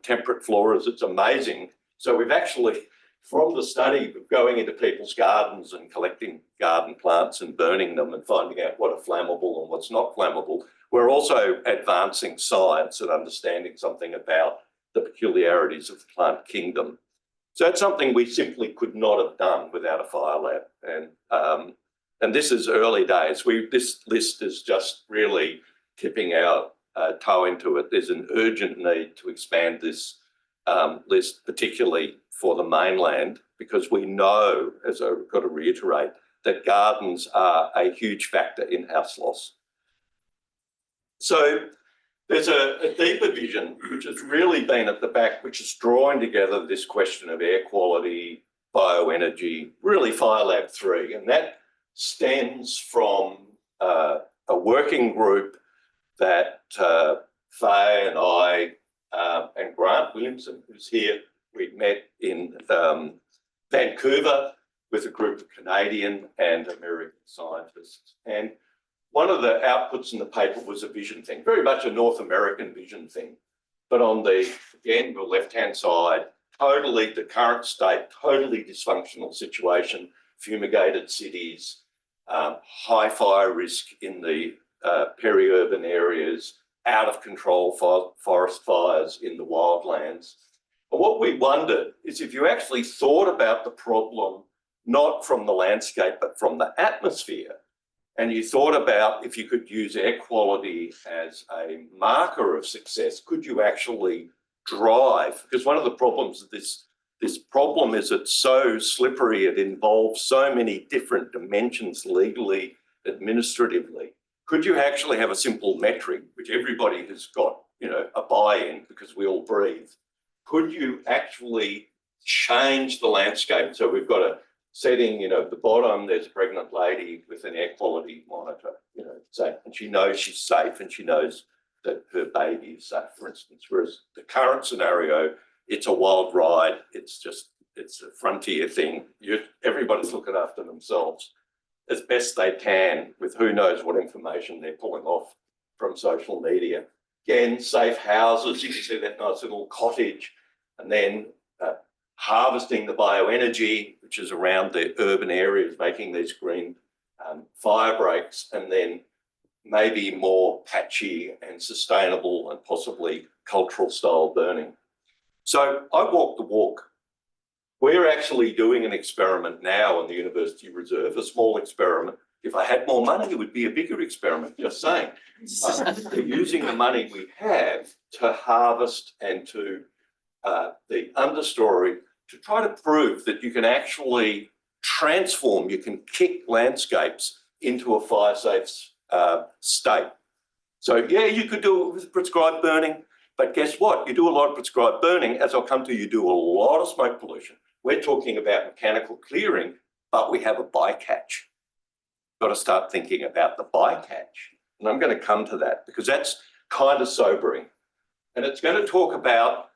E: temperate floras. It's amazing. So we've actually, from the study of going into people's gardens and collecting garden plants and burning them and finding out what are flammable and what's not flammable, we're also advancing science and understanding something about the peculiarities of the plant kingdom. So that's something we simply could not have done without a fire lab. And this is early days. This list is just really tipping our toe into it. There's an urgent need to expand this list, particularly for the mainland, because we know, as I've got to reiterate, that gardens are a huge factor in house loss. So there's a deeper vision, which has really been at the back, which is drawing together this question of air quality, bioenergy, really FireLab3. And that stems from a working group that Faye and I and Grant Williamson, who's here, we met in Vancouver with a group of Canadian and American scientists. And one of the outputs in the paper was a vision thing, very much a North American vision thing. But on the, again, the left-hand side, totally the current state, totally dysfunctional situation, fumigated cities, high fire risk in the peri-urban areas, out of control forest fires in the wildlands. But what we wondered is if you actually thought about the problem, not from the landscape, but from the atmosphere, and you thought about if you could use air quality as a marker of success, could you actually drive? Because one of the problems of this problem is it's so slippery, it involves so many different dimensions legally, administratively. Could you actually have a simple metric, which everybody has got, a buy-in because we all breathe? Could you actually change the landscape? So we've got a setting, at the bottom, there's a pregnant lady with an air quality monitor, and she knows she's safe and she knows that her baby is safe, for instance. Whereas the current scenario, it's a wild ride. It's a frontier thing. Everybody's looking after themselves as best they can with who knows what information they're pulling off from social media. Again, safe houses, you can see that nice little cottage, and then harvesting the bioenergy, which is around the urban areas, making these green fire breaks, and then maybe more patchy and sustainable and possibly cultural style burning. So I walk the walk. We're actually doing an experiment now on the University Reserve, a small experiment. If I had more money, it would be a bigger experiment, just saying. We're using the money we have to harvest and to the understory to try to prove that you can actually transform, you can kick landscapes into a fire-safe state. So yeah, you could do it with prescribed burning, but guess what? You do a lot of prescribed burning, as I'll come to, you do a lot of smoke pollution. We're talking about mechanical clearing, but we have a bycatch. Got to start thinking about the bycatch. And I'm going to come to that because that's kind of sobering. And it's going to talk about,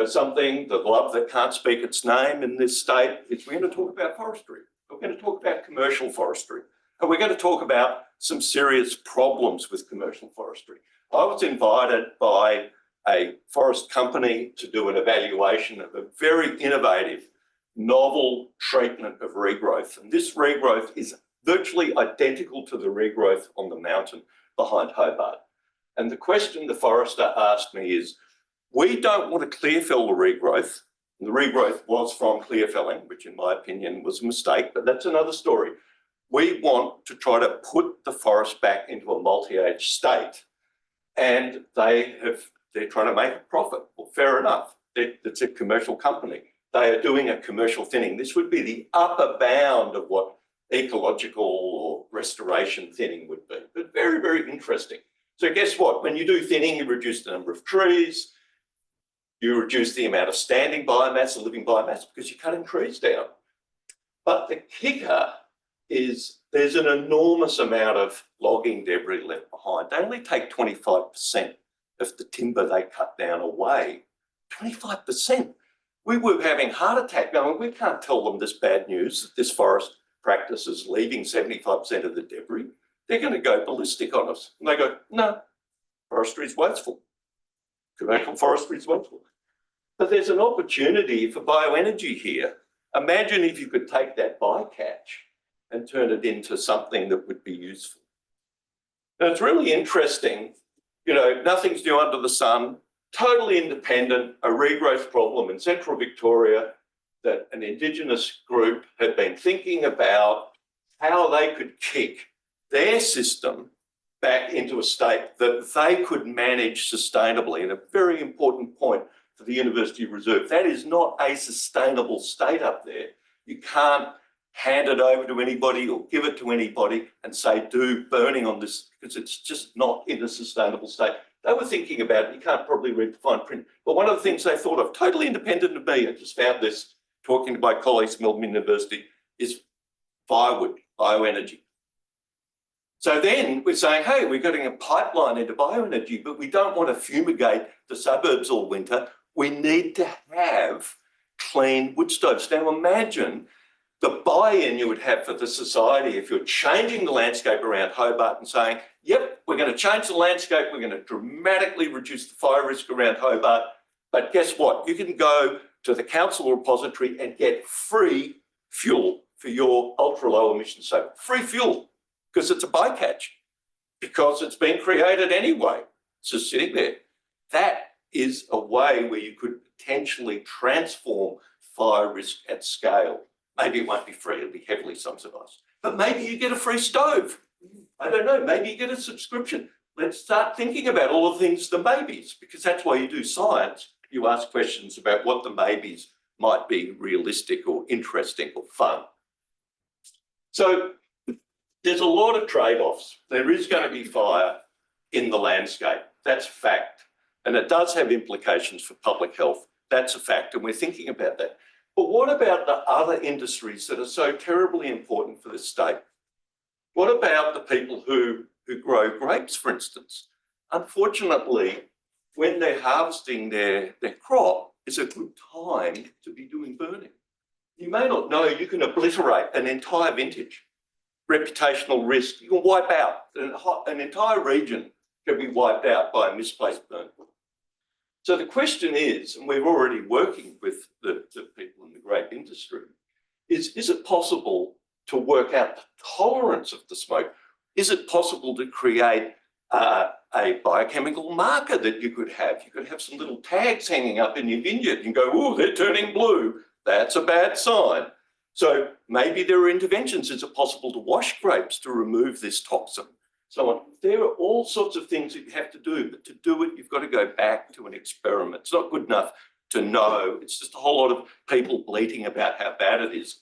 E: something, the love that can't speak its name in this state, is we're going to talk about forestry. We're going to talk about commercial forestry. And we're going to talk about some serious problems with commercial forestry. I was invited by a forest company to do an evaluation of a very innovative, novel treatment of regrowth. And this regrowth is virtually identical to the regrowth on the mountain behind Hobart. And the question the forester asked me is, we don't want to clear fell the regrowth. And the regrowth was from clear felling, which in my opinion was a mistake, but that's another story. We want to try to put the forest back into a multi-age state. And they're trying to make a profit. Well, fair enough. It's a commercial company. They are doing a commercial thinning. This would be the upper bound of what ecological or restoration thinning would be, but very, very interesting. So guess what? When you do thinning, you reduce the number of trees, you reduce the amount of standing biomass, the living biomass, because you're cutting trees down. But the kicker is there's an enormous amount of logging debris left behind. They only take 25% of the timber they cut down away. 25%. We were having heart attack going, we can't tell them this bad news, that this forest practice is leaving 75% of the debris. They're going to go ballistic on us. And they go, no, forestry is wasteful. Commercial forestry is wasteful. But there's an opportunity for bioenergy here. Imagine if you could take that bycatch and turn it into something that would be useful. And it's really interesting, you know, nothing's new under the sun, totally independent, a regrowth problem in central Victoria that an Indigenous group had been thinking about how they could kick their system back into a state that they could manage sustainably. And a very important point for the University Reserve, that is not a sustainable state up there. You can't hand it over to anybody or give it to anybody and say, do burning on this, because it's just not in a sustainable state. They were thinking about it. You can't probably read the fine print. But one of the things they thought of, totally independent of me, I just found this talking to my colleagues at Melbourne University, is firewood, bioenergy. So then we're saying, hey, we're getting a pipeline into bioenergy, but we don't want to fumigate the suburbs all winter. We need to have clean wood stoves. Now imagine the buy-in you would have for the society if you're changing the landscape around Hobart and saying, yep, we're going to change the landscape, we're going to dramatically reduce the fire risk around Hobart, but guess what? You can go to the council repository and get free fuel for your ultra-low emission solar. Free fuel, because it's a bycatch, because it's been created anyway. It's just sitting there. That is a way where you could potentially transform fire risk at scale. Maybe it won't be free, it'll be heavily subsidised. But maybe you get a free stove. I don't know, maybe you get a subscription. Let's start thinking about all the things, the maybes, because that's why you do science. You ask questions about what the maybes might be realistic or interesting or fun. So there's a lot of trade-offs. There is going to be fire in the landscape. That's a fact. And it does have implications for public health. That's a fact. And we're thinking about that. But what about the other industries that are so terribly important for the state? What about the people who grow grapes, for instance? Unfortunately, when they're harvesting their crop, it's a good time to be doing burning. You may not know you can obliterate an entire vintage. Reputational risk, you can wipe out. An entire region can be wiped out by a misplaced burn. So the question is, and we're already working with the people in the grape industry, is it possible to work out the tolerance of the smoke? Is it possible to create a biochemical marker that you could have? You could have some little tags hanging up in your vineyard and go, oh, they're turning blue. That's a bad sign. So maybe there are interventions. Is it possible to wash grapes to remove this toxin? So on. There are all sorts of things that you have to do, but to do it, you've got to go back to an experiment. It's not good enough to know. It's just a whole lot of people bleating about how bad it is.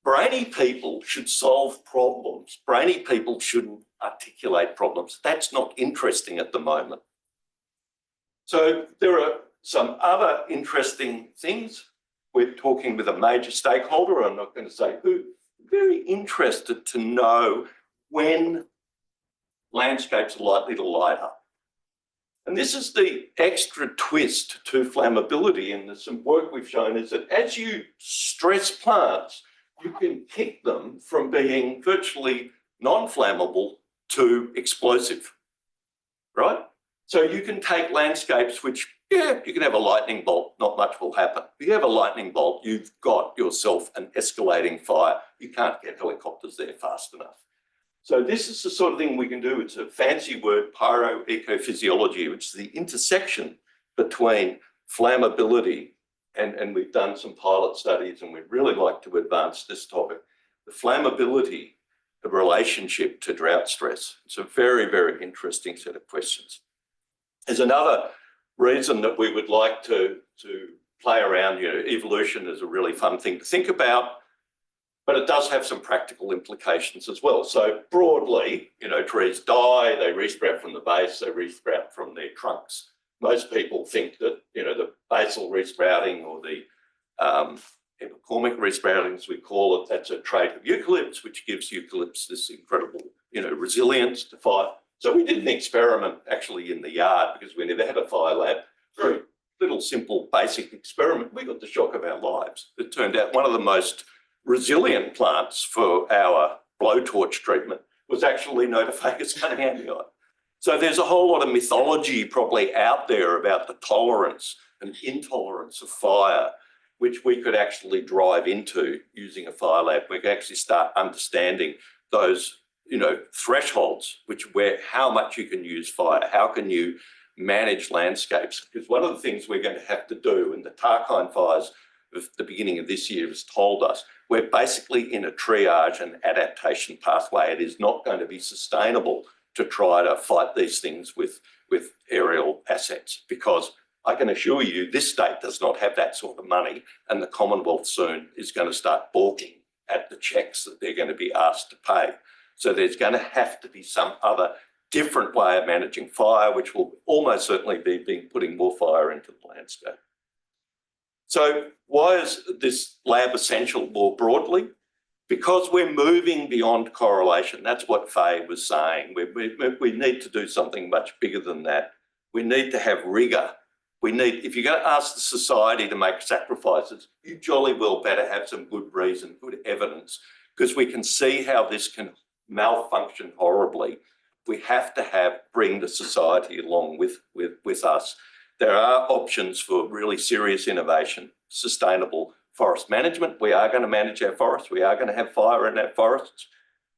E: Brainy people should solve problems. Brainy people shouldn't articulate problems. That's not interesting at the moment. So there are some other interesting things. We're talking with a major stakeholder, I'm not going to say who, very interested to know when landscapes are likely to light up. And this is the extra twist to flammability, and there's some work we've shown is that as you stress plants, you can kick them from being virtually non-flammable to explosive, right? So you can take landscapes which, yeah, you can have a lightning bolt, not much will happen. If you have a lightning bolt, you've got yourself an escalating fire. You can't get helicopters there fast enough. So this is the sort of thing we can do. It's a fancy word, pyroecophysiology, which is the intersection between flammability, and we've done some pilot studies and we'd really like to advance this topic. The flammability, the relationship to drought stress. It's a very, very interesting set of questions. There's another reason that we would like to play around. You know, evolution is a really fun thing to think about, but it does have some practical implications as well. So broadly, you know, trees die, they resprout from the base, they resprout from their trunks. Most people think that, you know, the basal resprouting or the epicormic resprouting, as we call it, that's a trait of eucalypts, which gives eucalypts this incredible, you know, resilience to fire. So we did an experiment actually in the yard because we never had a fire lab. Very little, simple, basic experiment. We got the shock of our lives. It turned out one of the most resilient plants for our blowtorch treatment was actually Notophagus cunninghami. So there's a whole lot of mythology probably out there about the tolerance and intolerance of fire, which we could actually drive into using a fire lab. We could actually start understanding those, you know, thresholds, how much you can use fire, how can you manage landscapes? Because one of the things we're going to have to do, and the Tarkine fires of the beginning of this year has told us, we're basically in a triage and adaptation pathway. It is not going to be sustainable to try to fight these things with aerial assets, because I can assure you this state does not have that sort of money, and the Commonwealth soon is going to start balking at the checks that they're going to be asked to pay. So there's going to have to be some other different way of managing fire, which will almost certainly be putting more fire into the landscape. So why is this lab essential more broadly? Because we're moving beyond correlation. That's what Faye was saying. We need to do something much bigger than that. We need to have rigour. If you're going to ask the society to make sacrifices, you jolly well better have some good reason, good evidence, because we can see how this can malfunction horribly. We have to bring the society along with us. There are options for really serious innovation, sustainable forest management. We are going to manage our forests. We are going to have fire in our forests.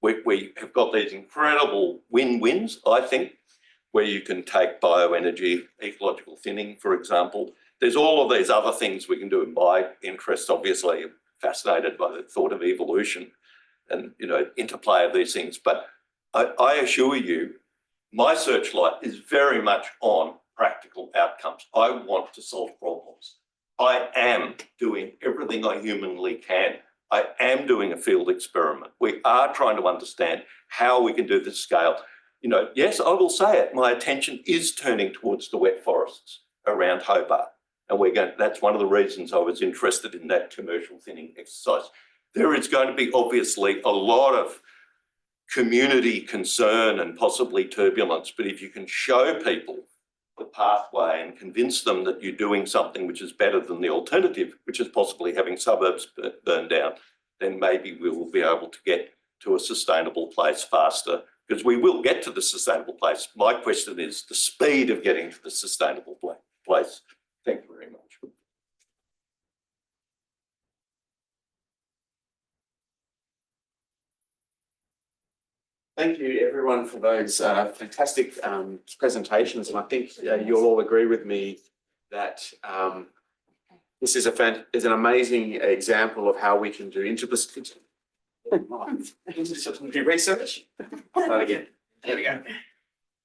E: We have got these incredible win-wins, I think, where you can take bioenergy, ecological thinning, for example. There's all of these other things we can do. In my interest, obviously, I'm fascinated by the thought of evolution and, you know, interplay of these things. But I assure you, my searchlight is very much on practical outcomes. I want to solve problems. I am doing everything I humanly can. I am doing a field experiment. We are trying to understand how we can do this scale. You know, yes, I will say it, my attention is turning towards the wet forests around Hobart. And that's one of the reasons I was interested in that commercial thinning exercise. There is going to be obviously a lot of community concern and possibly turbulence, but if you can show people the pathway and convince them that you're doing something which is better than the alternative, which is possibly having suburbs burned down, then maybe we will be able to get to a sustainable place faster, because we will get to the sustainable place. My question is the speed of getting to the sustainable place. Thank you very much.
A: Thank you, everyone, for those fantastic presentations. And I think you'll all agree with me that this is an amazing example of how we can do interdisciplinary research. Start again. There we go.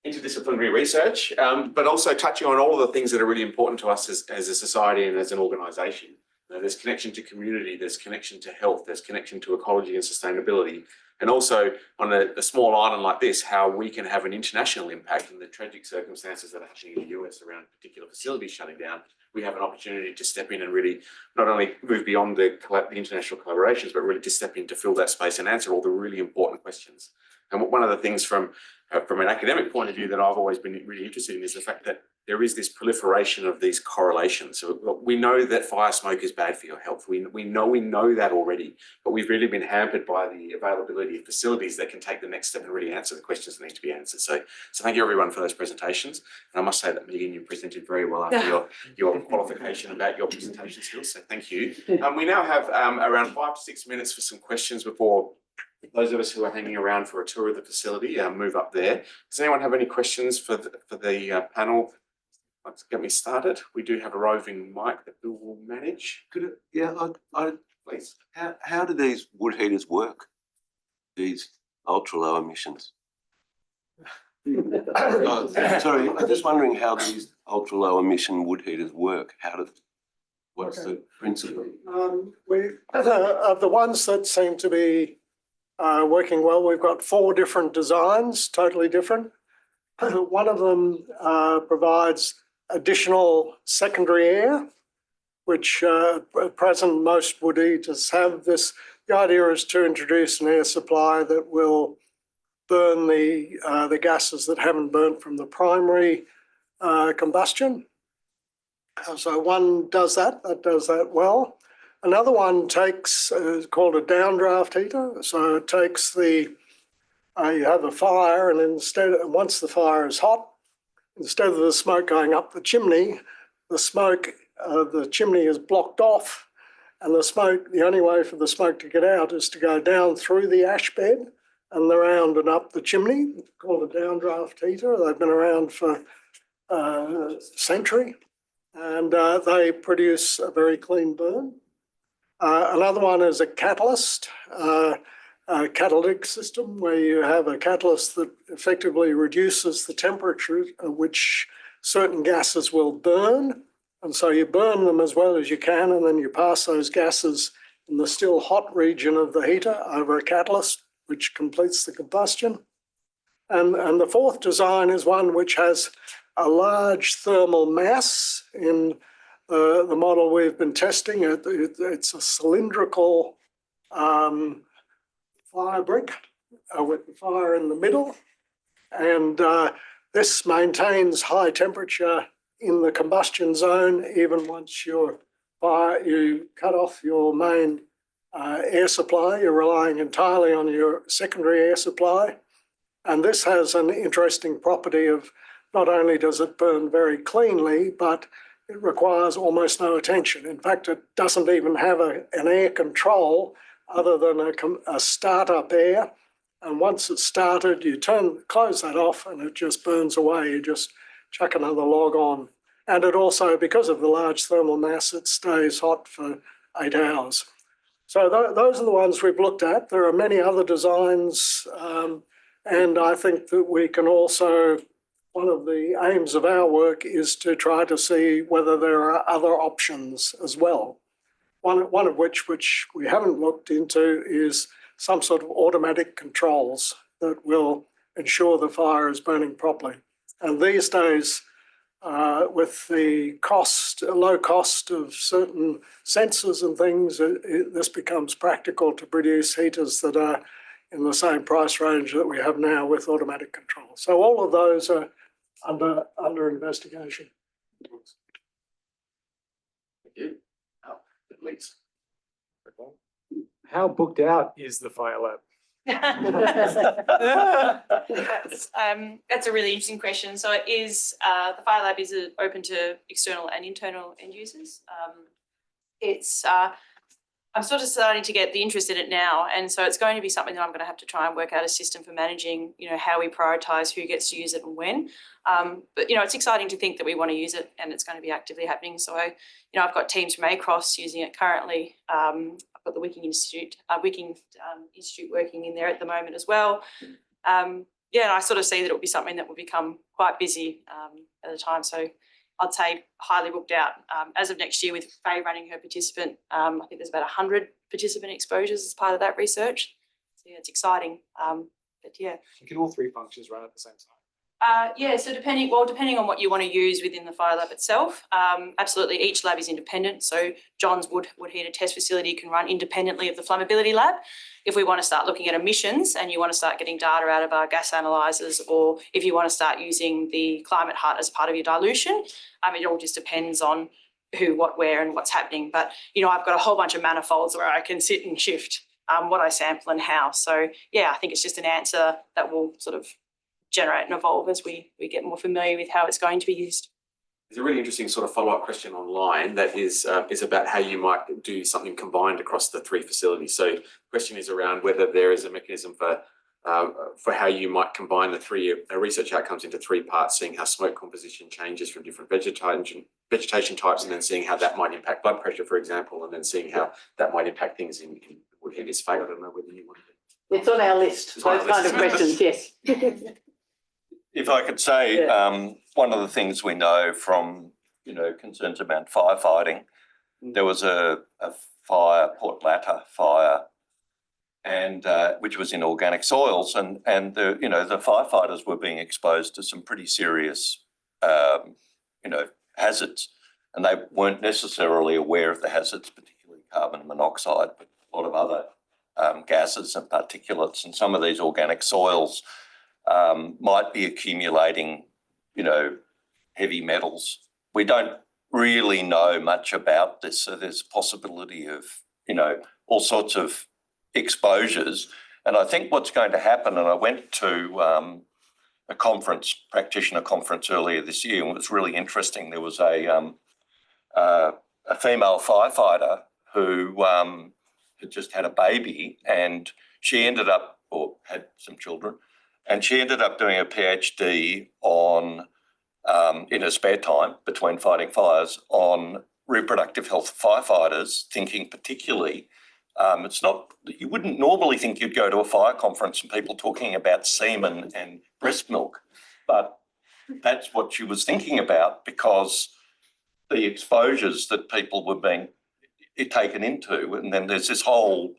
A: Interdisciplinary research, but also touching on all of the things that are really important to us as a society and as an organisation. There's connection to community, there's connection to health, there's connection to ecology and sustainability. And also on a small island like this, how we can have an international impact in the tragic circumstances that are happening in the US around particular facilities shutting down. we have an opportunity to step in and really not only move beyond the international collaborations, but really to step in to fill that space and answer all the really important questions. And one of the things from an academic point of view that I've always been really interested in is the fact that there is this proliferation of these correlations. So we know that fire smoke is bad for your health. We know that already, but we've really been hampered by the availability of facilities that can take the next step and really answer the questions that need to be answered. So thank you everyone for those presentations. And I must say that Megan, you presented very well after your qualification about your presentation skills. So thank you. We now have around 5 to 6 minutes for some questions before those of us who are hanging around for a tour of the facility move up there. Does anyone have any questions for the panel? Let's get me started. We do have a roving mic that Bill will manage.
E: Please.
F: How do these wood heaters work? These ultra low emissions? Sorry, I'm just wondering how these ultra low emission wood heaters work. What's the principle?
C: Of the ones that seem to be working well, we've got 4 different designs, totally different. One of them provides additional secondary air, which at present most wood heaters have this. The idea is to introduce an air supply that will burn the gases that haven't burnt from the primary combustion. So one does that does that well. Another one takes, is called a downdraft heater. So it takes you have a fire, and once the fire is hot, instead of the smoke going up the chimney, the chimney is blocked off, and the only way for the smoke to get out is to go down through the ash bed and around and up the chimney. It's called a downdraft heater. They've been around for a century, and they produce a very clean burn. Another one is a catalyst, a catalytic system where you have a catalyst that effectively reduces the temperature at which certain gases will burn. And so you burn them as well as you can, and then you pass those gases in the still hot region of the heater over a catalyst, which completes the combustion. And the 4th design is one which has a large thermal mass. In the model we've been testing, it's a cylindrical fire brick with the fire in the middle. And this maintains high temperature in the combustion zone, even once you cut off your main air supply. You're relying entirely on your secondary air supply. And this has an interesting property of not only does it burn very cleanly, but it requires almost no attention. In fact, it doesn't even have an air control other than a startup air. And once it's started, you close that off and it just burns away. You just chuck another log on. And it also, because of the large thermal mass, it stays hot for 8 hours. So those are the ones we've looked at. There are many other designs. And I think that we can also, one of the aims of our work is to try to see whether there are other options as well. One of which we haven't looked into is some sort of automatic controls that will ensure the fire is burning properly. And these days, with the low cost of certain sensors and things, this becomes practical to produce heaters that are in the same price range that we have now with automatic control. So all of those are under investigation.
A: Thank you. Please.
G: How booked out is the FireLab?
B: That's a really interesting question. So it is, the FireLab is open to external and internal end users. I'm sort of starting to get the interest in it now, and so it's going to be something that I'm going to have to try and work out a system for managing, how we prioritise who gets to use it and when. But it's exciting to think that we want to use it and it's going to be actively happening. So I've got teams from ACROS using it currently. I've got the Wicking Institute working in there at the moment as well. And I sort of see that it will be something that will become quite busy at the time. So I'd say highly booked out. As of next year, with Faye running her participant, I think there's about 100 participant exposures as part of that research. So it's exciting. But yeah.
G: Can all 3 functions run at the same time?
B: Yeah, so depending on what you want to use within the FireLab itself, absolutely each lab is independent. So John's wood heater test facility can run independently of the flammability lab. If we want to start looking at emissions and you want to start getting data out of our gas analyzers, or if you want to start using the climate hut as part of your dilution, it all just depends on who, what, where and what's happening. But, you know, I've got a whole bunch of manifolds where I can sit and shift what I sample and how. So, yeah, I think it's just an answer that will sort of generate and evolve as we get more familiar with how it's going to be used.
A: There's a really interesting sort of follow-up question online that is about how you might do something combined across the three facilities. So the question is around whether there is a mechanism for how you might combine the three research outcomes into three parts, seeing how smoke composition changes from different vegetation types, and then seeing how that might impact blood pressure, for example, and then seeing how that might impact things in wood heaters. Faye, I don't know whether you want to.
D: It's on our list, those kind of questions, yes.
E: If I could say, one of the things we know from, you know, concerns about firefighting, there was a fire, Port Latta fire, and which was in organic soils, and the, you know, the firefighters were being exposed to some pretty serious, you know, hazards, and they weren't necessarily aware of the hazards, particularly carbon monoxide, but a lot of other gases and particulates, and some of these organic soils might be accumulating, you know, heavy metals. We don't really know much about this, so there's possibility of, you know, all sorts of exposures. And I think what's going to happen, and I went to a conference, practitioner conference earlier this year, and it was really interesting. There was a female firefighter who had just had a baby, and she ended up, or had some children, and she ended up doing a PhD on, in her spare time between fighting fires, on reproductive health of firefighters, thinking particularly, it's not, you wouldn't normally think you'd go to a fire conference and people talking about semen and breast milk, but that's what she was thinking about, because the exposures that people were being taken into, and then there's this whole,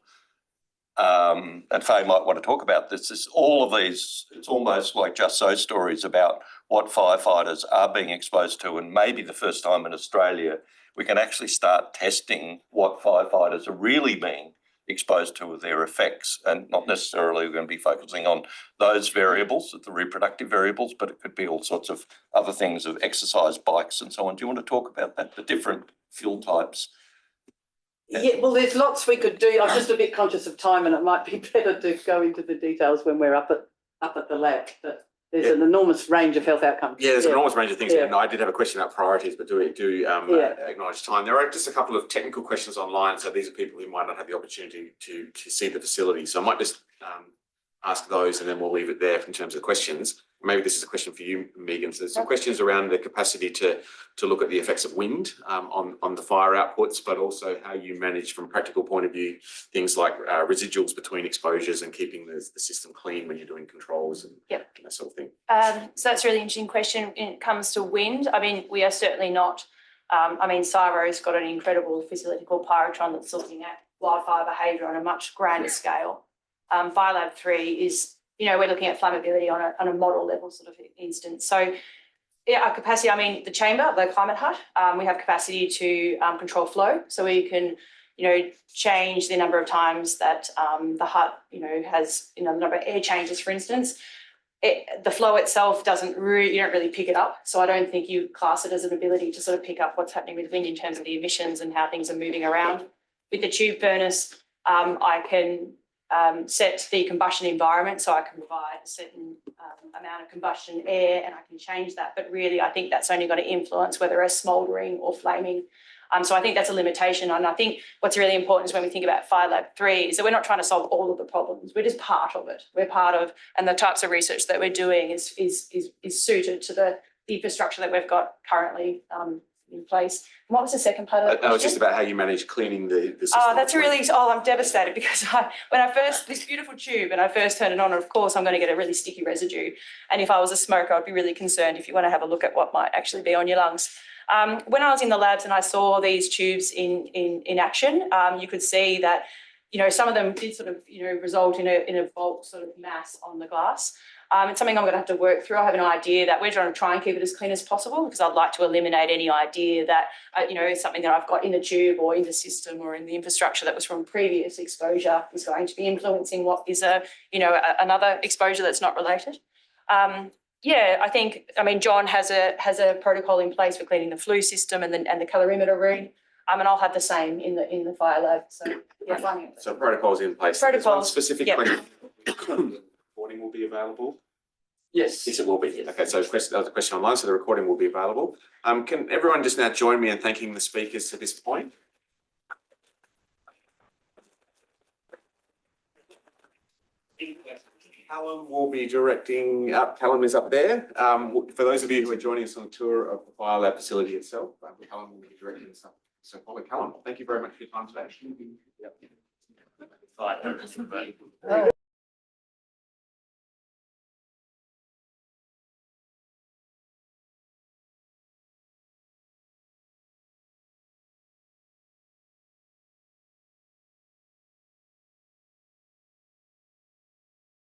E: and Faye might want to talk about this, is all of these, it's almost like Just So stories about what firefighters are being exposed to, and maybe the first time in Australia we can actually start testing what firefighters are really being exposed to with their effects, and not necessarily we're going to be focusing on those variables, the reproductive variables, but it could be all sorts of other things, of exercise bikes and so on. Do you want to talk about that, the different fuel types?
D: Yeah, well, there's lots we could do. I'm just a bit conscious of time, and it might be better to go into the details when we're up at the lab. But there's an enormous range of health outcomes.
A: Yeah, there's an enormous range of things. And I did have a question about priorities, but do acknowledge time. There are just a couple of technical questions online. So these are people who might not have the opportunity to see the facility. So I might just ask those, and then we'll leave it there in terms of questions. Maybe this is a question for you, Megan. So there's some questions around the capacity to look at the effects of wind on the fire outputs, but also how you manage, from a practical point of view, things like residuals between exposures and keeping the system clean when you're doing controls and that sort of thing.
B: So that's a really interesting question when it comes to wind. I mean, we are certainly not, Cyro's got an incredible facility called Pyrotron that's looking at wildfire behaviour on a much grander scale. FireLab3 is, you know, we're looking at flammability on a model level sort of instance. So yeah, our capacity, I mean, the chamber, the climate hut, we have capacity to control flow. So we can, you know, change the number of times that the hut, you know, has, you know, the number of air changes, for instance. The flow itself doesn't really, you don't really pick it up. So I don't think you class it as an ability to sort of pick up what's happening with wind in terms of the emissions and how things are moving around. With the tube furnace, I can set the combustion environment, so I can provide a certain amount of combustion air, and I can change that. But really, I think that's only going to influence whether it's smouldering or flaming. So I think that's a limitation. And I think what's really important is when we think about FireLab3 is that we're not trying to solve all of the problems. We're just part of it. We're part of, and the types of research that we're doing is suited to the infrastructure that we've got currently in place. And what was the second part of that?
A: That was just about how you manage cleaning the system.
B: Oh, that's really, I'm devastated, because this beautiful tube, and I first turned it on, of course, I'm going to get a really sticky residue. And if I was a smoker, I'd be really concerned if you want to have a look at what might actually be on your lungs. When I was in the labs and I saw these tubes in action, you could see that, you know, some of them did sort of, you know, result in a bulk sort of mass on the glass. It's something I'm going to have to work through. I have an idea that we're trying to try and keep it as clean as possible because I'd like to eliminate any idea that, something that I've got in the tube or in the system or in the infrastructure that was from previous exposure is going to be influencing what is another exposure that's not related. John has a protocol in place for cleaning the flue system and the calorimeter ring. And I'll have the same in the fire lab.
A: So protocols in place.
B: Protocols,
A: Specifically,
B: yep.
A: recording will be available.
D: Yes.
A: Yes, it will be.
B: Yes.
A: Okay, so that was a question online, so the recording will be available. Can everyone just now join me in thanking the speakers to this point? Callum will be directing, Callum is up there. For those of you who are joining us on a tour of the fire lab facility itself, Callum will be directing stuff. So, Callum, thank you very much for your time today.